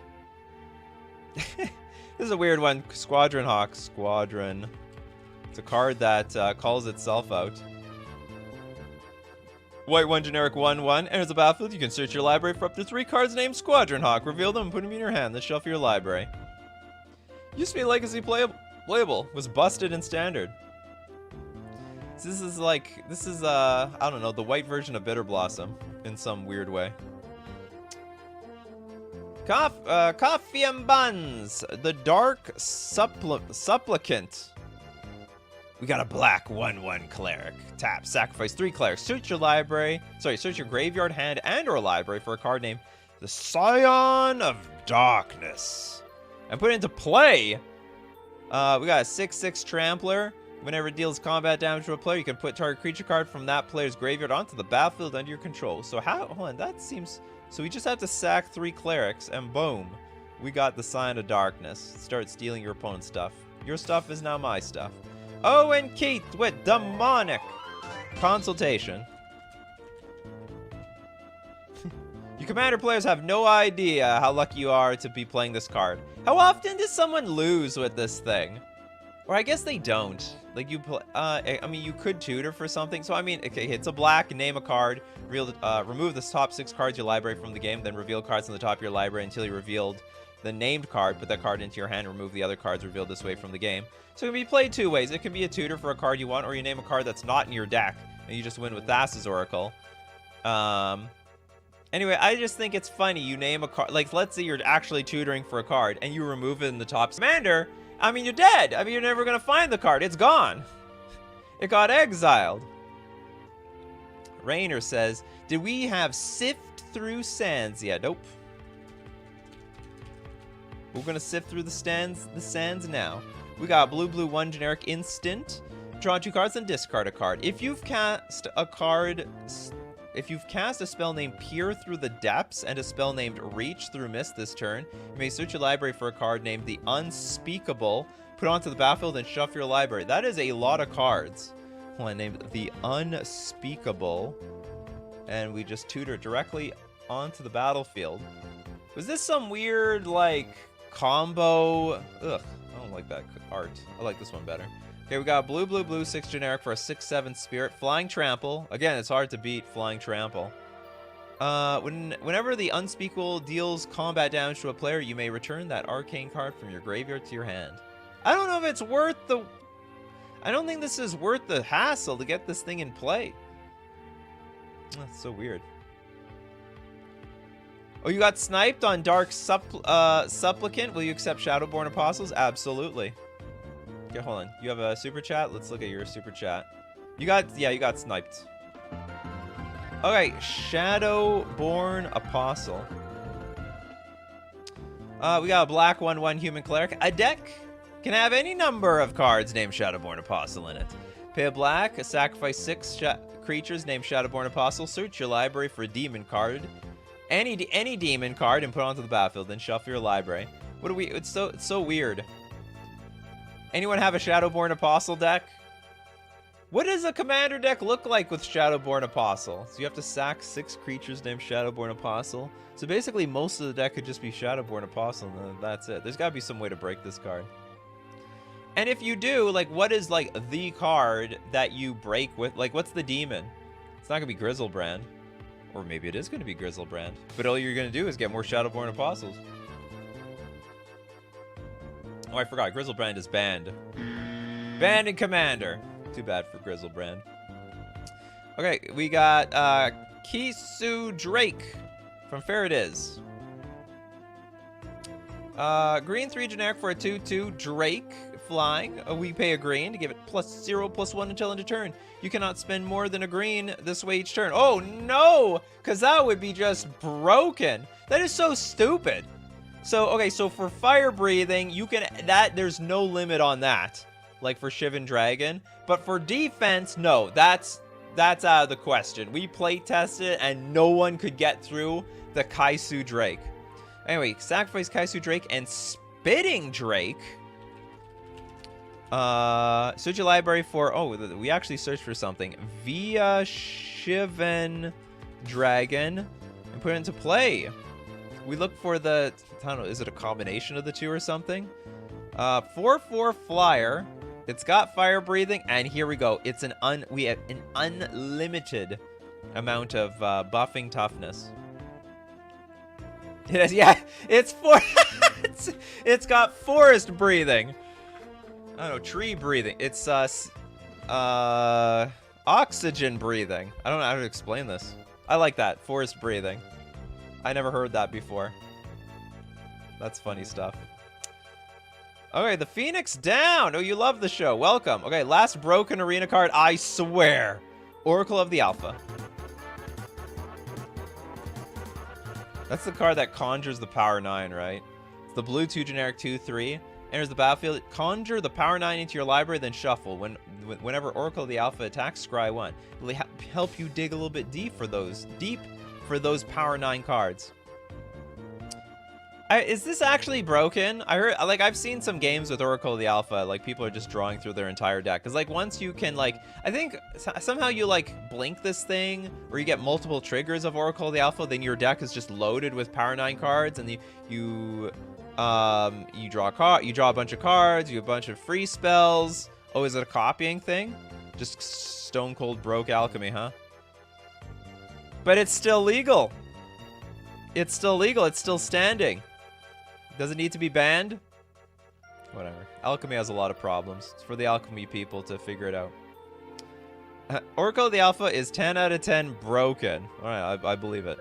This is a weird one. Squadron Hawk. Squadron. It's a card that calls itself out. White 1 generic 1/1. Enters the battlefield. You can search your library for up to 3 cards named Squadron Hawk. Reveal them and put them in your hand. Then shuffle your library. Used to be legacy playable. Was busted in standard. This is like, I don't know, the white version of Bitter Blossom in some weird way. Coffee and Buns, the Dark Supplicant. We got a black 1/1 cleric. Tap, sacrifice 3 clerics. Search your library, search your graveyard, hand, and or library for a card named the Scion of Darkness. And put it into play. We got a 6/6 Trampler. Whenever it deals combat damage to a player, you can put target creature card from that player's graveyard onto the battlefield under your control. So hold on, that seems, so we just have to sack 3 clerics and boom, we got the Sign of Darkness. Start stealing your opponent's stuff. Your stuff is now my stuff. Oh, and Keith with Demonic Consultation. You Commander players have no idea how lucky you are to be playing this card. How often does someone lose with this thing? Or I guess they don't. Like, you play, I mean, you could tutor for something. So, I mean, okay, it's a black, name a card, remove the top 6 cards of your library from the game, then reveal cards on the top of your library until you revealed the named card. Put that card into your hand, remove the other cards revealed this way from the game. So it can be played 2 ways. It can be a tutor for a card you want, or you name a card that's not in your deck, and you just win with Thassa's Oracle. Anyway, I just think it's funny. You name a card, like, let's say you're actually tutoring for a card, and you remove it in the top. Commander, I mean, you're dead. I mean, you're never going to find the card. It's gone. It got exiled. Rainer says, did we have sift through sands yet? Nope. We're going to sift through the sands now. We got blue, 1 generic instant. Draw 2 cards and discard a card. If you've cast a spell named Peer Through the Depths and a spell named Reach Through Mist this turn, you may search your library for a card named the Unspeakable, put onto the battlefield, and shuffle your library. That is a lot of cards. One named the Unspeakable, and we just tutor directly onto the battlefield. Was this some weird, like, combo? Ugh, I don't like that art. I like this one better. Okay, we got blue, 6 generic for a 6/7 spirit. Flying Trample. Again, it's hard to beat Flying Trample. Whenever the Unspeakable deals combat damage to a player, you may return that arcane card from your graveyard to your hand. I don't know if it's worth the... I don't think this is worth the hassle to get this thing in play. That's so weird. Oh, you got sniped on Dark Supplicant. Will you accept Shadowborn Apostles? Absolutely. Okay, hold on. You have a super chat? Let's look at your super chat. You got sniped. Okay, Shadowborn Apostle. We got a black 1/1 human cleric. A deck can have any number of cards named Shadowborn Apostle in it. Pay a black, sacrifice 6 creatures named Shadowborn Apostle. Search your library for a demon card. Any demon card and put it onto the battlefield. Then shuffle your library. What do we... It's so weird. Anyone have a Shadowborn Apostle deck? What does a commander deck look like with Shadowborn Apostle? So you have to sack 6 creatures named Shadowborn Apostle. So basically most of the deck could just be Shadowborn Apostle, and that's it. There's got to be some way to break this card. And if you do, like, what is, like, the card that you break with? Like, what's the demon? It's not going to be Grizzlebrand. Or maybe it is going to be Grizzlebrand. But all you're going to do is get more Shadowborn Apostles. Oh, I forgot. Grizzlebrand is banned. Banned in Commander. Too bad for Grizzlebrand. Okay, we got Kisu Drake from Fair It Is. Green 3 generic for a 2/2 Drake flying. We pay a green to give it +0/+1 until end of turn. You cannot spend more than a green this way each turn. Oh no, because that would be just broken. That is so stupid. So okay, so for fire breathing, you can there's no limit on that, like for Shivan Dragon. But for defense, no, that's out of the question. We play tested and no one could get through the Kaisu Drake. Anyway, sacrifice Kaisu Drake and Spitting Drake. Search your library for... Oh, we actually searched for something. Via Shivan Dragon. And put it into play. We look for the... I don't know, is it a combination of the two or something? 4/4 flyer. It's got fire breathing. And here we go. It's we have an unlimited amount of buffing toughness. It has, yeah, it's it's got forest breathing. I don't know, tree breathing. It's oxygen breathing. I don't know how to explain this. I like that, forest breathing. I never heard that before. That's funny stuff. Okay, the Phoenix down. Oh, you love the show. Welcome. Okay, last broken arena card, I swear. Oracle of the Alpha. That's the card that conjures the power 9, right? It's the blue 2 generic 2/3. Enters the battlefield. Conjure the power 9 into your library, then shuffle. Whenever Oracle of the Alpha attacks, scry 1. It'll help you dig a little bit deep for those power 9 cards. Is this actually broken? I heard, like, I've seen some games with Oracle of the Alpha, like, people are just drawing through their entire deck. Because, like, once you can, like, I think somehow you, like, blink this thing, or you get multiple triggers of Oracle of the Alpha, then your deck is just loaded with Power 9 cards, and you You draw a bunch of cards, you have a bunch of free spells. Oh, is it a copying thing? Just stone cold broke alchemy, huh? But it's still legal. It's still legal. It's still standing. Does it need to be banned? Whatever. Alchemy has a lot of problems. It's for the alchemy people to figure it out. Oracle of the Alpha is 10 out of 10 broken. All right, I believe it.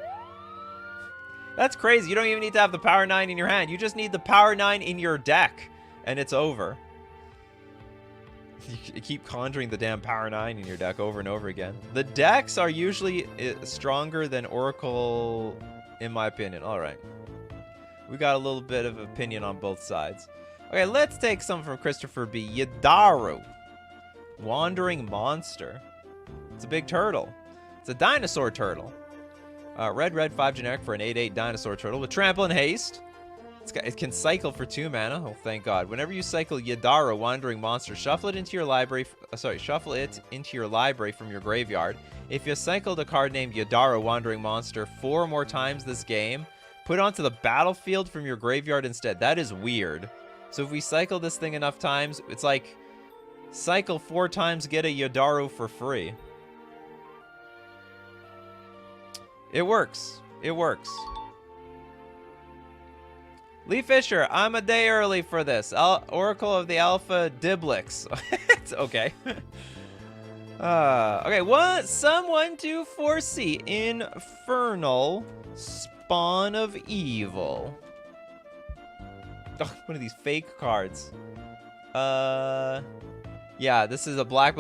That's crazy. You don't even need to have the power 9 in your hand. You just need the power 9 in your deck, and it's over. You keep conjuring the damn power 9 in your deck over and over again. The decks are usually stronger than Oracle, in my opinion. All right. We got a little bit of opinion on both sides. Okay, let's take some from Christopher B. Yadaru. Wandering Monster. It's a big turtle. It's a dinosaur turtle. Red, 5 generic for an 8/8 dinosaur turtle with trample and haste. It can cycle for 2 mana. Oh, thank God. Whenever you cycle Yadaru, Wandering Monster, shuffle it into your library. Shuffle it into your library from your graveyard. If you cycled a card named Yadaru, Wandering Monster 4 or more times this game, put it onto the battlefield from your graveyard instead. That is weird. So if we cycle this thing enough times, it's like cycle 4 times, get a Yadaru for free. It works. It works. Lee Fisher, I'm a day early for this. Oracle of the Alpha Diblix. It's okay. Okay, someone to foresee Infernal Spawn of Evil. Oh, one of these fake cards. Yeah, this is a black,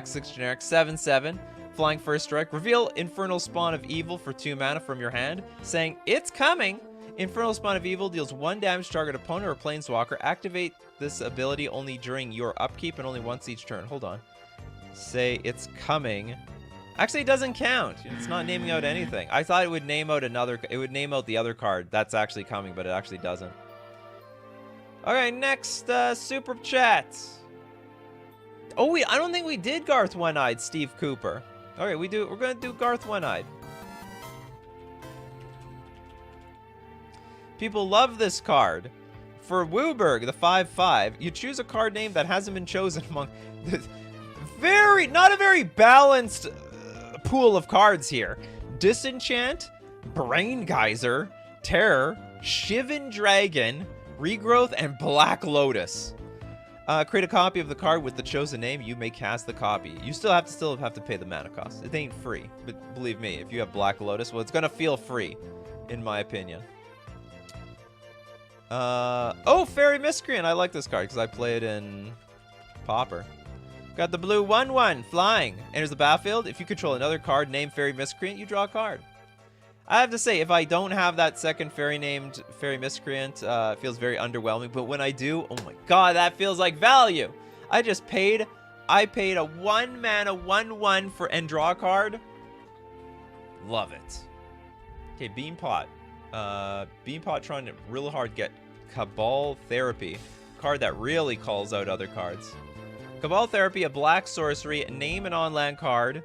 6 generic, 7/7. Flying first strike. Reveal Infernal Spawn of Evil for 2 mana from your hand, saying, "It's coming!" Infernal Spawn of Evil deals 1 damage to target opponent or planeswalker. Activate this ability only during your upkeep and only once each turn. Hold on. Say, "It's coming." Actually, it doesn't count. It's not naming out anything. I thought it would name out it would name out the other card that's actually coming, but it actually doesn't. Okay, next super chat. Oh, I don't think we did Garth One-Eyed, Steve Cooper. Okay, we're gonna do Garth One-Eyed. People love this card. For Wooburg, the 5/5, you choose a card name that hasn't been chosen among not a very balanced pool of cards here. Disenchant, Brain Geyser, Terror, Shivan Dragon, Regrowth, and Black Lotus. Create a copy of the card with the chosen name. You may cast the copy. You still have to pay the mana cost. It ain't free, but believe me, if you have Black Lotus, well, it's gonna feel free, in my opinion. Oh, Fairy Miscreant. I like this card because I play it in Pauper. Got the blue 1/1 flying. Enters the battlefield. If you control another card named Fairy Miscreant, you draw a card. I have to say, if I don't have that second fairy named Fairy Miscreant, it feels very underwhelming. But when I do, oh my God, that feels like value. I paid a 1 mana 1/1 for and draw a card. Love it. Okay, Beanpot. Beanpot trying to really hard get Cabal Therapy. Card that really calls out other cards. Cabal Therapy, a black sorcery, name an on-land card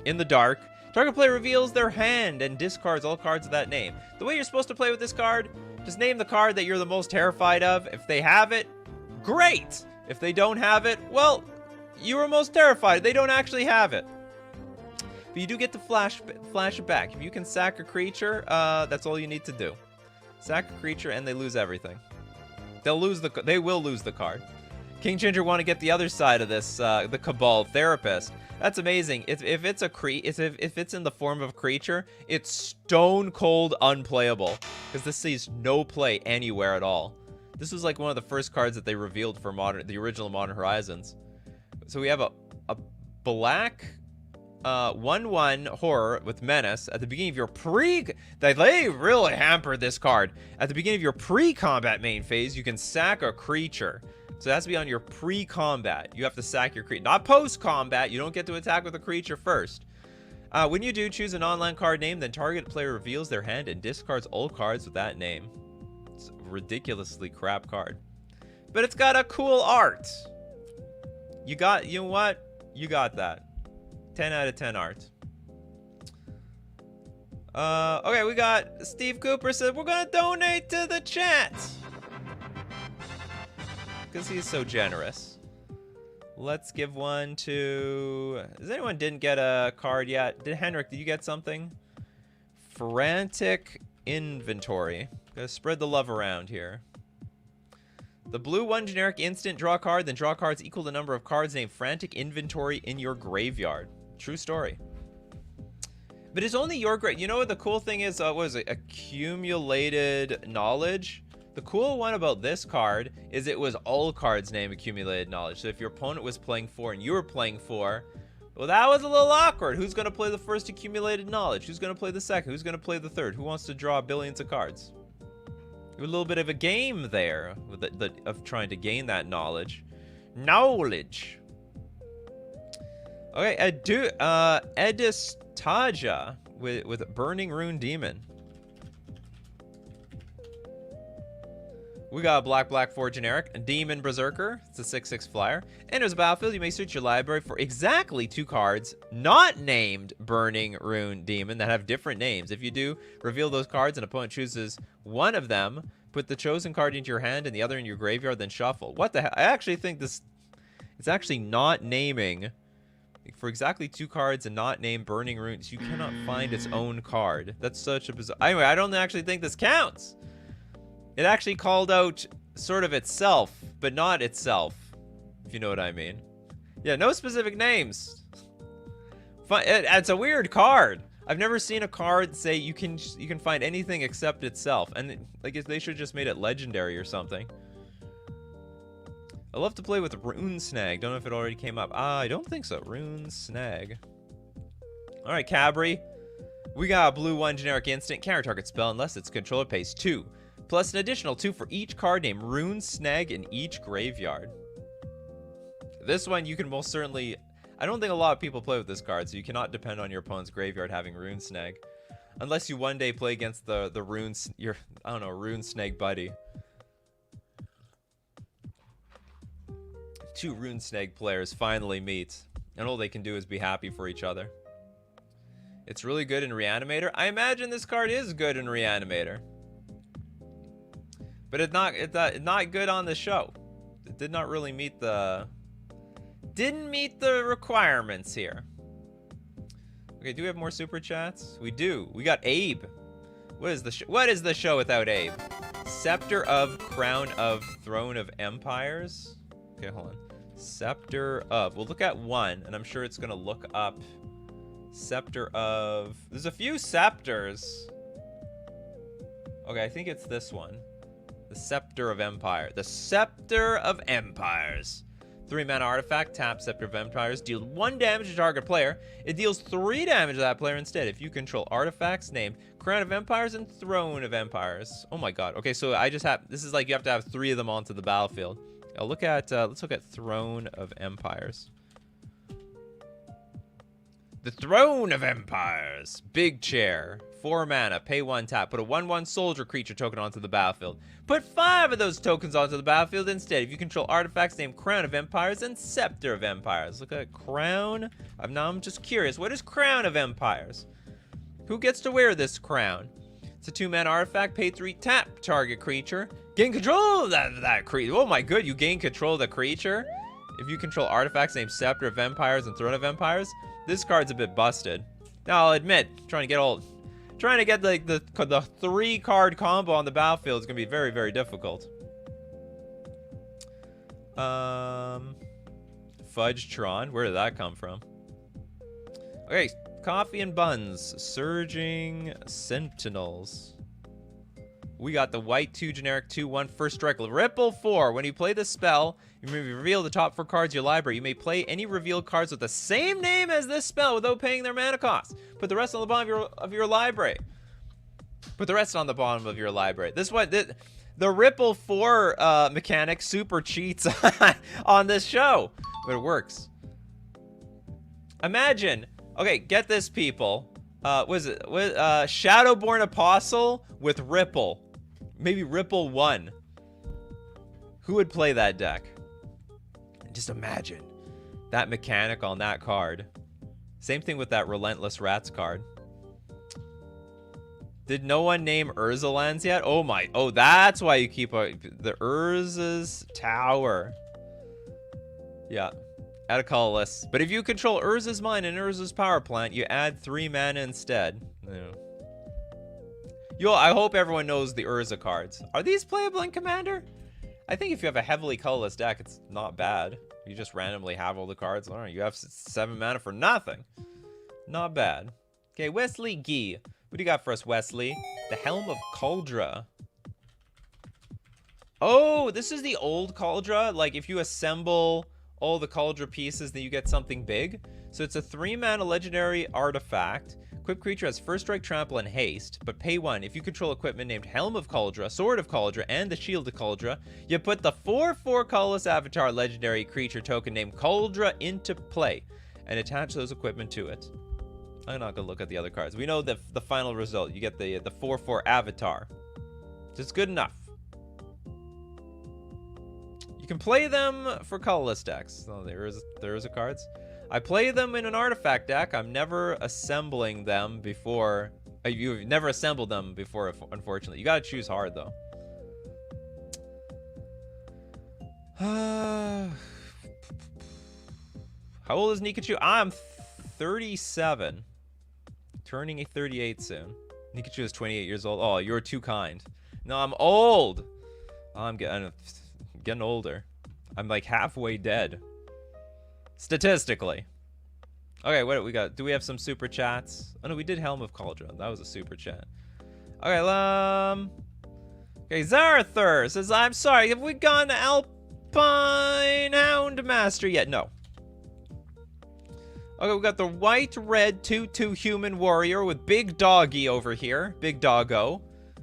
in the dark. Target player reveals their hand and discards all cards of that name. The way you're supposed to play with this card, just name the card that you're the most terrified of. If they have it, great. If they don't have it, well, you were most terrified. They don't actually have it. But you do get to flash it back. If you can sack a creature, that's all you need to do. Sack a creature and they lose everything. They will lose the card. King Ginger want to get the other side of this, the Cabal Therapist. That's amazing. If it's in the form of a creature, it's stone cold unplayable because this sees no play anywhere at all. This was like one of the first cards that they revealed for the original Modern Horizons. So we have a black 1/1 horror with menace at the beginning of your they really hampered this card. At the beginning of your pre-combat main phase, you can sack a creature. So it has to be on your pre-combat. You have to sack your creature. Not post-combat. You don't get to attack with a creature first. When you do, choose an online card name, then target player reveals their hand and discards all cards with that name. It's a ridiculously crap card. But it's got a cool art. You know what? You got that. 10 out of 10 art. Okay, we got Steve Cooper said we're gonna donate to the chat. because he's so generous. Let's give one to... Does anyone didn't get a card yet? Henrik, did you get something? Frantic Inventory. Gotta spread the love around here. The blue one generic instant, draw a card, then draw cards equal to the number of cards named Frantic Inventory in your graveyard. True story. But it's only your grave. You know what the cool thing is? What is it? Accumulated knowledge. The cool one about this card is it was all cards named accumulated knowledge. So if your opponent was playing 4 and you were playing 4, well, that was a little awkward. Who's going to play the first accumulated knowledge? Who's going to play the second? Who's going to play the third? Who wants to draw billions of cards? A little bit of a game there with of trying to gain that knowledge. Knowledge. Okay, Edistaja with Burning Rune Demon. We got a black 4 generic, a Demon Berserker. It's a 6/6 flyer. Enters the battlefield, you may search your library for exactly 2 cards not named Burning Rune Demon that have different names. If you do, reveal those cards and opponent chooses one of them. Put the chosen card into your hand and the other in your graveyard, then shuffle. What the hell? I actually think this... It's actually not naming... For exactly 2 cards and not named Burning Runes, you cannot find its own card. That's such a bizarre... Anyway, I don't actually think this counts. It actually called out sort of itself, but not itself, if you know what I mean. Yeah, no specific names. It's a weird card. I've never seen a card say you can find anything except itself, and like they should have just made it legendary or something. I love to play with Rune Snag. Don't know if it already came up. I don't think so. Rune Snag. All right, Cabri. We got a blue 1 generic instant. Counter target spell unless its controller pays 2. Plus an additional 2 for each card named Rune Snag in each graveyard. This one you can most certainly... I don't think a lot of people play with this card, so you cannot depend on your opponent's graveyard having Rune Snag. Unless you one day play against the Runes... I don't know, Rune Snag buddy. 2 Rune Snag players finally meet, and all they can do is be happy for each other. It's really good in Reanimator. I imagine this card is good in Reanimator. But it's not good on the show. It did not really meet the... Didn't meet the requirements here. Okay, do we have more super chats? We do. We got Abe. What is the show without Abe? Scepter of Crown of Throne of Empires. Okay, hold on. Scepter of... We'll look at 1, and I'm sure it's going to look up... Scepter of... There's a few scepters. Okay, I think it's this one. The Scepter of Empire. The Scepter of Empires. 3-mana artifact. Tap Scepter of Empires. Deal 1 damage to target player. It deals 3 damage to that player instead if you control artifacts named Crown of Empires and Throne of Empires. Oh my god. Okay, so I just have... This is like you have to have 3 of them onto the battlefield. I'll look at... let's look at Throne of Empires. The Throne of Empires. Big chair. 4 mana. Pay 1 tap. Put a 1/1 soldier creature token onto the battlefield. Put 5 of those tokens onto the battlefield instead if you control artifacts named Crown of Empires and Scepter of Empires. Look at Crown. I'm just curious. What is Crown of Empires? Who gets to wear this crown? It's a 2-mana artifact. Pay 3 tap. Target creature. Gain control of that creature. Oh my god. You gain control of the creature? If you control artifacts named Scepter of Empires and Throne of Empires, this card's a bit busted. Now, I'll admit, trying to get like the 3-card combo on the battlefield is gonna be very, very difficult. Fudgetron, where did that come from? Okay, Coffee and Buns, Surging Sentinels. We got the white 2 generic 2/1 first strike. Ripple 4. When you play this spell, you may reveal the top 4 cards of your library. You may play any revealed cards with the same name as this spell without paying their mana cost. Put the rest on the bottom of your library. Put the rest on the bottom of your library. This one, the Ripple 4 mechanic super cheats on this show, but it works. Imagine. Okay, get this, people. Was it Shadowborn Apostle with Ripple? Maybe Ripple 1. Who would play that deck? Just imagine that mechanic on that card. Same thing with that Relentless Rats card. Did no one name Urza lands yet? Oh my. Oh, that's why you keep the Urza's Tower. Yeah. Add a colorless. But if you control Urza's Mine and Urza's Power Plant, you add 3 mana instead. Yeah. I hope everyone knows the Urza cards. Are these playable in Commander? I think if you have a heavily colorless deck, it's not bad. You just randomly have all the cards. All right, you have 7 mana for nothing. Not bad. Okay, Wesley Gee. What do you got for us, Wesley? The Helm of Kaldra. Oh, this is the old Kaldra. Like, if you assemble all the Kaldra pieces, then you get something big. So it's a 3-mana legendary artifact. Equipped creature has first strike, trample, and haste, but pay 1. If you control equipment named Helm of Kaldra, Sword of Kaldra, and the Shield of Kaldra, you put the 4/4 colorless avatar legendary creature token named Kaldra into play and attach those equipment to it. I'm not gonna look at the other cards. We know the final result. You get the 4/4 avatar. Just good enough. You can play them for colorless decks. Oh, there is a cards. I play them in an artifact deck. I'm never assembling them before. You've never assembled them before, unfortunately. You gotta choose hard though. How old is Nikachu? I'm 37. Turning 38 soon. Nikachu is 28 years old. Oh, you're too kind. No, I'm old. Oh, I'm getting older. I'm like halfway dead. Statistically. Okay, what do we got? Do we have some super chats? Oh no, we did Helm of Kaldra. That was a super chat. Okay, okay, Zarathur says, I'm sorry, have we gone to Alpine Houndmaster yet? No. Okay, we got the white-red 2/2 human warrior with Big Doggy over here. Big Doggo.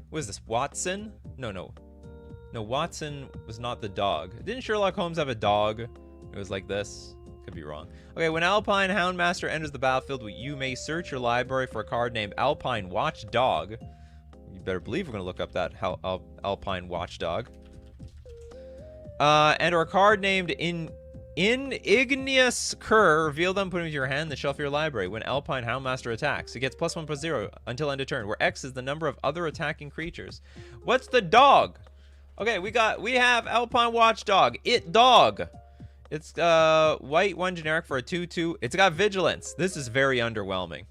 What is this, Watson? No, Watson was not the dog. Didn't Sherlock Holmes have a dog? It was like this. Could be wrong. Okay, when Alpine Houndmaster enters the battlefield, you may search your library for a card named Alpine Watchdog. You better believe we're going to look up that Alpine Watchdog. Enter a card named Igneous Cur. Reveal them, put them into your hand, then shelf your library. When Alpine Houndmaster attacks, it gets +1/+0 until end of turn, where X is the number of other attacking creatures. What's the dog? Okay, we have Alpine Watchdog. It dog. It's white 1 generic for a 2/2. It's got vigilance. This is very underwhelming.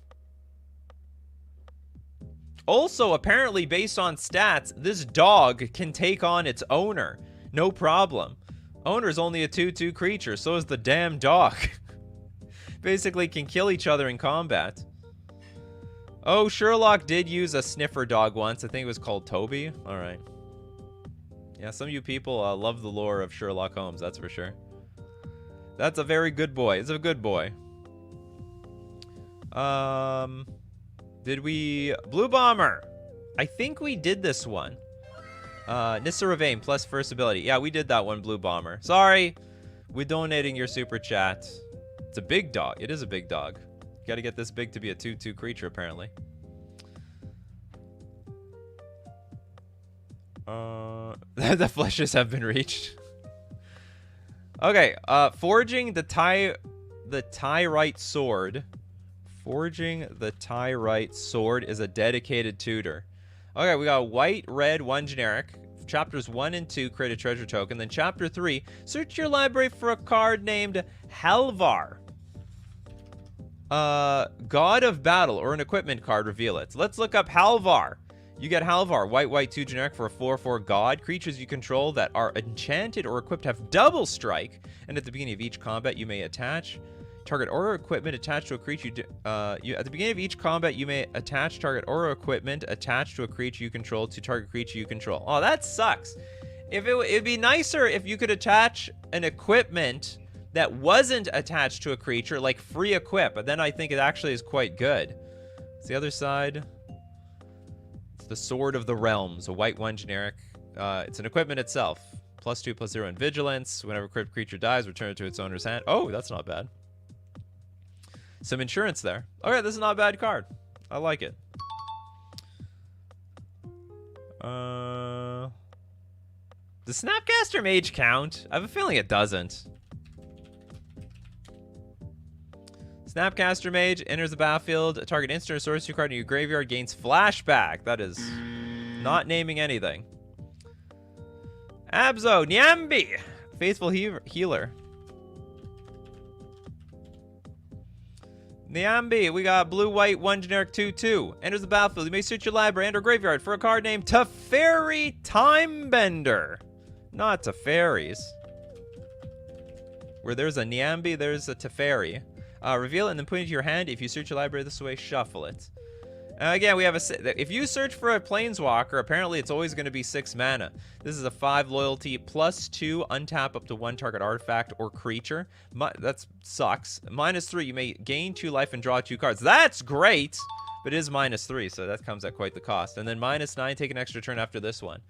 Also, apparently based on stats, this dog can take on its owner. No problem. Owner's only a 2/2 creature, so is the damn dog. Basically can kill each other in combat. Oh, Sherlock did use a sniffer dog once. I think it was called Toby. All right. Yeah, some of you people love the lore of Sherlock Holmes, that's for sure. That's a very good boy. It's a good boy. Did we... Blue Bomber. I think we did this one. Nissa Ravane plus first ability. Yeah, we did that one, Blue Bomber. Sorry. We're donating your super chat. It's a big dog. It is a big dog. You gotta get this big to be a 2/2 creature, apparently. The fleshes have been reached. Okay, forging the Tyrite sword. Forging the Tyrite sword is a dedicated tutor. Okay, we got white, red, 1 generic. Chapters 1 and 2 create a treasure token. Then chapter 3, search your library for a card named Halvar. God of Battle or an equipment card, reveal it. Let's look up Halvar. You get Halvar, white, 2 generic for a 4/4 god. Creatures you control that are enchanted or equipped have double strike. And at the beginning of each combat, you may attach target aura equipment attached to a creature. At the beginning of each combat, you may attach target aura equipment attached to a creature you control to target creature you control. Oh, that sucks. It'd be nicer if you could attach an equipment that wasn't attached to a creature, like free equip. But then I think it actually is quite good. It's the other side. It's the Sword of the Realms, a white 1 generic. It's an equipment itself. +2/+0 in vigilance. Whenever a equipped creature dies, return it to its owner's hand. Oh, that's not bad. Some insurance there. Okay, this is not a bad card. I like it. Does Snapcaster Mage count? I have a feeling it doesn't. Snapcaster Mage enters the battlefield. A target instant or sorcery card in your graveyard gains flashback. That is not naming anything. Abzo, Nyambi, faithful healer. Nyambi, we got blue-white, 1 generic 2/2. Enters the battlefield. You may search your library and or graveyard for a card named Teferi Timebender. Not Teferis. Where there's a Nyambi, there's a Teferi. Reveal it and then put it into your hand. If you search your library this way, shuffle it. Again, we have if you search for a Planeswalker, apparently it's always going to be 6 mana. This is a 5 loyalty, +2, untap up to 1 target artifact or creature. That sucks. -3, you may gain 2 life and draw 2 cards. That's great, but it is -3, so that comes at quite the cost. And then -9, take an extra turn after this one.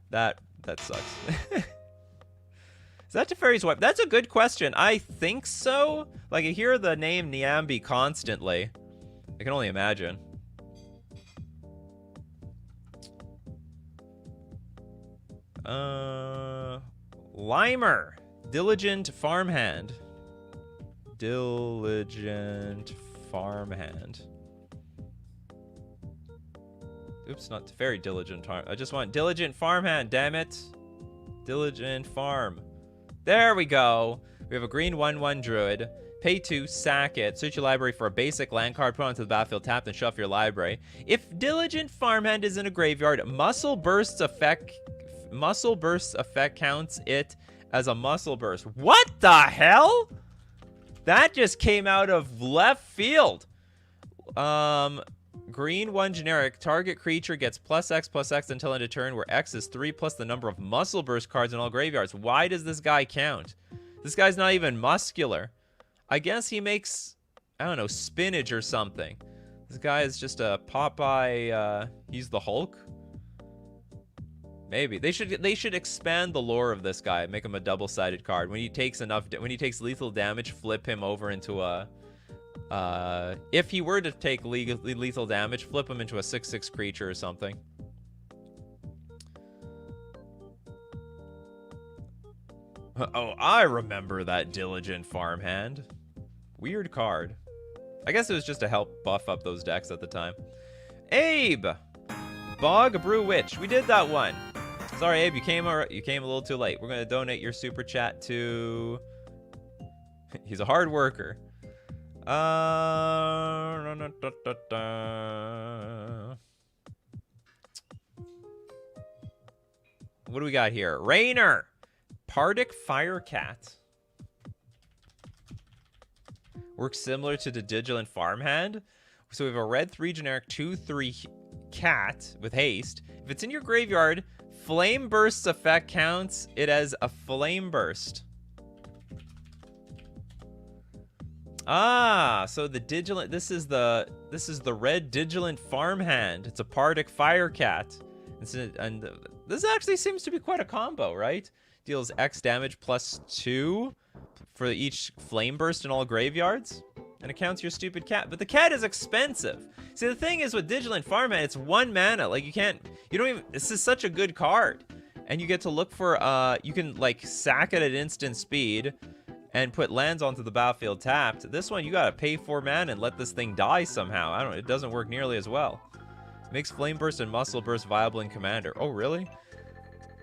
That sucks. Is that Teferi's wife? That's a good question. I think so. Like, I hear the name Nyambi constantly. I can only imagine. Limer. Diligent Farmhand. Diligent Farmhand. Oops, not very Diligent Farm. I just want Diligent Farmhand, damn it. Diligent Farm. There we go. We have a green 1/1 druid. Pay 2, sack it. Search your library for a basic land card, put it onto the battlefield, tap, and shuffle your library. If Diligent Farmhand is in a graveyard, Muscle Burst effect counts it as a Muscle Burst. What the hell? That just came out of left field. Green 1 generic. Target creature gets +X/+X until end of turn, where X is 3 plus the number of Muscle Burst cards in all graveyards. Why does this guy count? This guy's not even muscular. I guess he makes, I don't know, spinach or something. This guy is just a Popeye, he's the Hulk? Maybe. They should expand the lore of this guy, make him a double-sided card. When he takes lethal damage, flip him over into a, if he were to take lethal damage, flip him into a 6/6 creature or something. Oh, I remember that Diligent Farmhand. Weird card. I guess it was just to help buff up those decks at the time. Abe! Bog Brew Witch. We did that one. Sorry, Abe, you came a little too late. We're going to donate your super chat to... He's a hard worker. What do we got here? Rainer! Pardic Firecat. Works similar to the Diligent Farmhand. So we have a red 3 generic 2/3 cat with haste. If it's in your graveyard, Flame Burst's effect counts it as a Flame Burst. Ah, so the Diligent, this is the red Diligent Farmhand. It's a Pardic Firecat. And this actually seems to be quite a combo, right? Deals X damage +2 for each Flame Burst in all graveyards. And it counts your stupid cat. But the cat is expensive. See, the thing is with Diligent Farmhand, it's 1 mana. Like, this is such a good card. And you get to look for, you can, like, sack it at instant speed and put lands onto the battlefield tapped. This one, you gotta pay 4 mana and let this thing die somehow. It doesn't work nearly as well. It makes Flame Burst and Muscle Burst viable in Commander. Oh, really?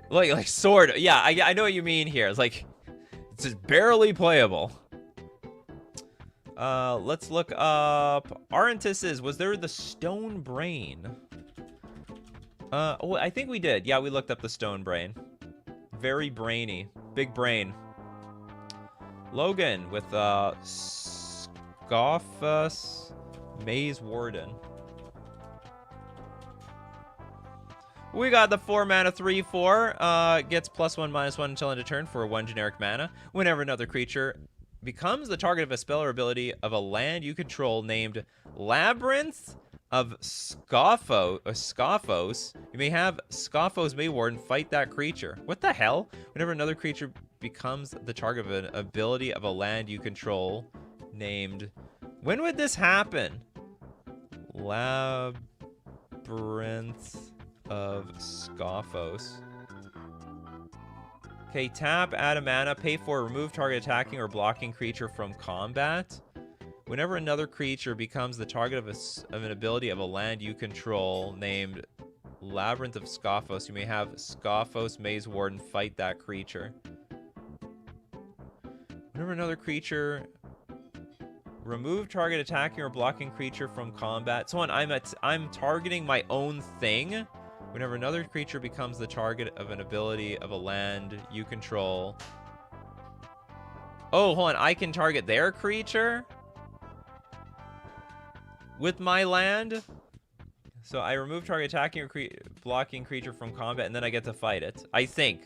Like sword. Yeah, I know what you mean here. It's like, it's just barely playable. Let's look up Arantis's. Was there the Stone Brain? Oh, I think we did. Yeah, we looked up the Stone Brain. Very brainy. Big brain. Logan with Scoffus Maze Warden. We got the 4 mana 3/4. Gets +1/-1 until end of turn for 1 generic mana. Whenever another creature becomes the target of a spell or ability of a land you control named Labyrinth of Scoffos, you may have Scoffos Maze Warden fight that creature. What the hell? Whenever another creature becomes the target of an ability of a land you control named... When would this happen? Labyrinth of Scoffos. Okay, tap, add a mana, pay for, remove target attacking or blocking creature from combat. Whenever another creature becomes the target of an ability of a land you control named Labyrinth of Scophos, you may have Scophos Maze Warden fight that creature. Whenever another creature... Remove target attacking or blocking creature from combat. So on, I'm targeting my own thing. Whenever another creature becomes the target of an ability of a land you control. Oh, hold on. I can target their creature with my land. So I remove target attacking or blocking creature from combat, and then I get to fight it. I think.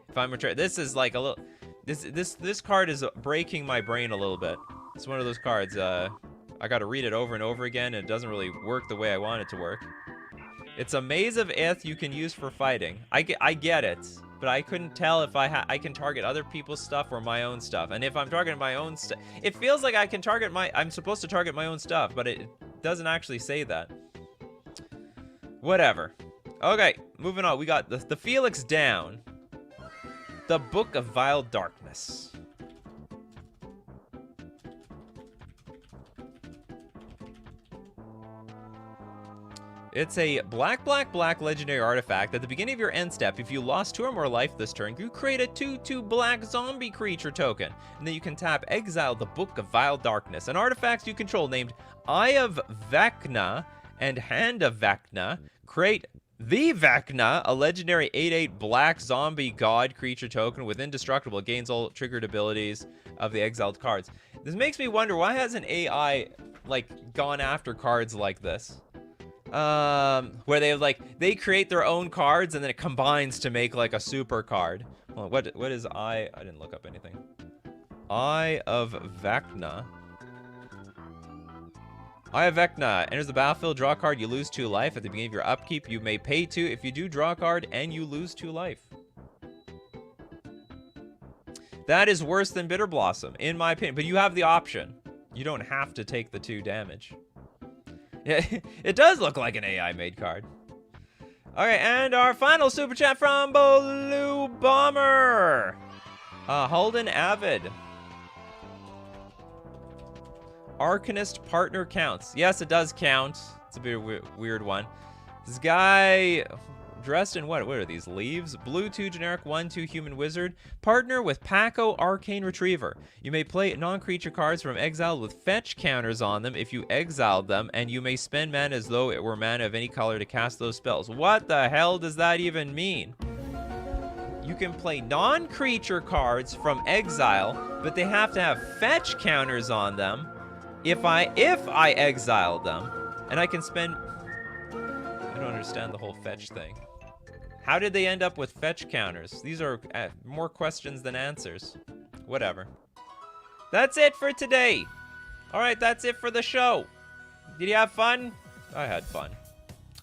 If I'm returning, this is like a little. This card is breaking my brain a little bit. It's one of those cards. I got to read it over and over again, and it doesn't really work the way I want it to work. It's a maze of ith you can use for fighting. I get it, but I couldn't tell if I can target other people's stuff or my own stuff. And if I'm targeting my own stuff, it feels like I can target I'm supposed to target my own stuff, but it doesn't actually say that. Whatever. Okay, moving on. We got the Felix down. The Book of Vile Darkness. It's a black legendary artifact. At the beginning of your end step, if you lost 2 or more life this turn, you create a 2/2 black zombie creature token. And then you can tap Exile the Book of Vile Darkness. And artifacts you control named Eye of Vecna and Hand of Vecna create the Vecna, a legendary 8/8 black zombie god creature token with indestructible. It gains all triggered abilities of the exiled cards. This makes me wonder, why hasn't AI like gone after cards like this? Where they create their own cards and then it combines to make like a super card. Well, what is I didn't look up anything. Eye of Vecna. Eye of Vecna enters the battlefield, draw a card, you lose 2 life. At the beginning of your upkeep, you may pay 2 if you do draw a card and you lose 2 life. That is worse than Bitter Blossom, in my opinion, but you have the option. You don't have to take the 2 damage. Yeah, it does look like an AI-made card. Okay, and our final super chat from Blue Bomber. Holden Avid. Arcanist partner counts. Yes, it does count. It's a bit weird one. This guy dressed in what are these, leaves? Blue 2 generic 1/2 human wizard. Partner with Paco Arcane Retriever. You may play non-creature cards from exile with fetch counters on them if you exiled them, and you may spend mana as though it were mana of any color to cast those spells. What the hell does that even mean? You can play non-creature cards from exile, but they have to have fetch counters on them if I exile them, and I can spend... I don't understand the whole fetch thing. How did they end up with fetch counters? These are more questions than answers. Whatever. That's it for today. All right, that's it for the show. Did you have fun? I had fun.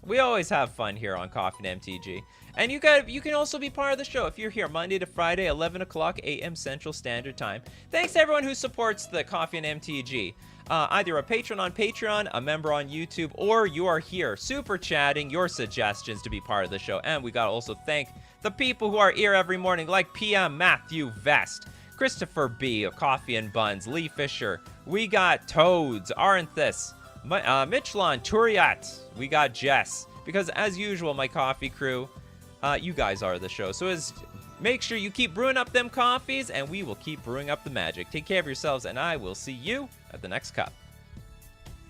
We always have fun here on Coffee and MTG. And you can also be part of the show if you're here Monday to Friday, 11 o'clock a.m. Central Standard Time. Thanks to everyone who supports the Coffee and MTG. Either a patron on Patreon, a member on YouTube, or you are here super chatting your suggestions to be part of the show. And we gotta also thank the people who are here every morning, like PM Matthew Vest, Christopher B of Coffee and Buns, Lee Fisher. We got Toads, Arenthus, Michelin, Turiat. We got Jess. Because as usual, my coffee crew, you guys are the show. So make sure you keep brewing up them coffees, and we will keep brewing up the magic. Take care of yourselves, and I will see you at the next cup.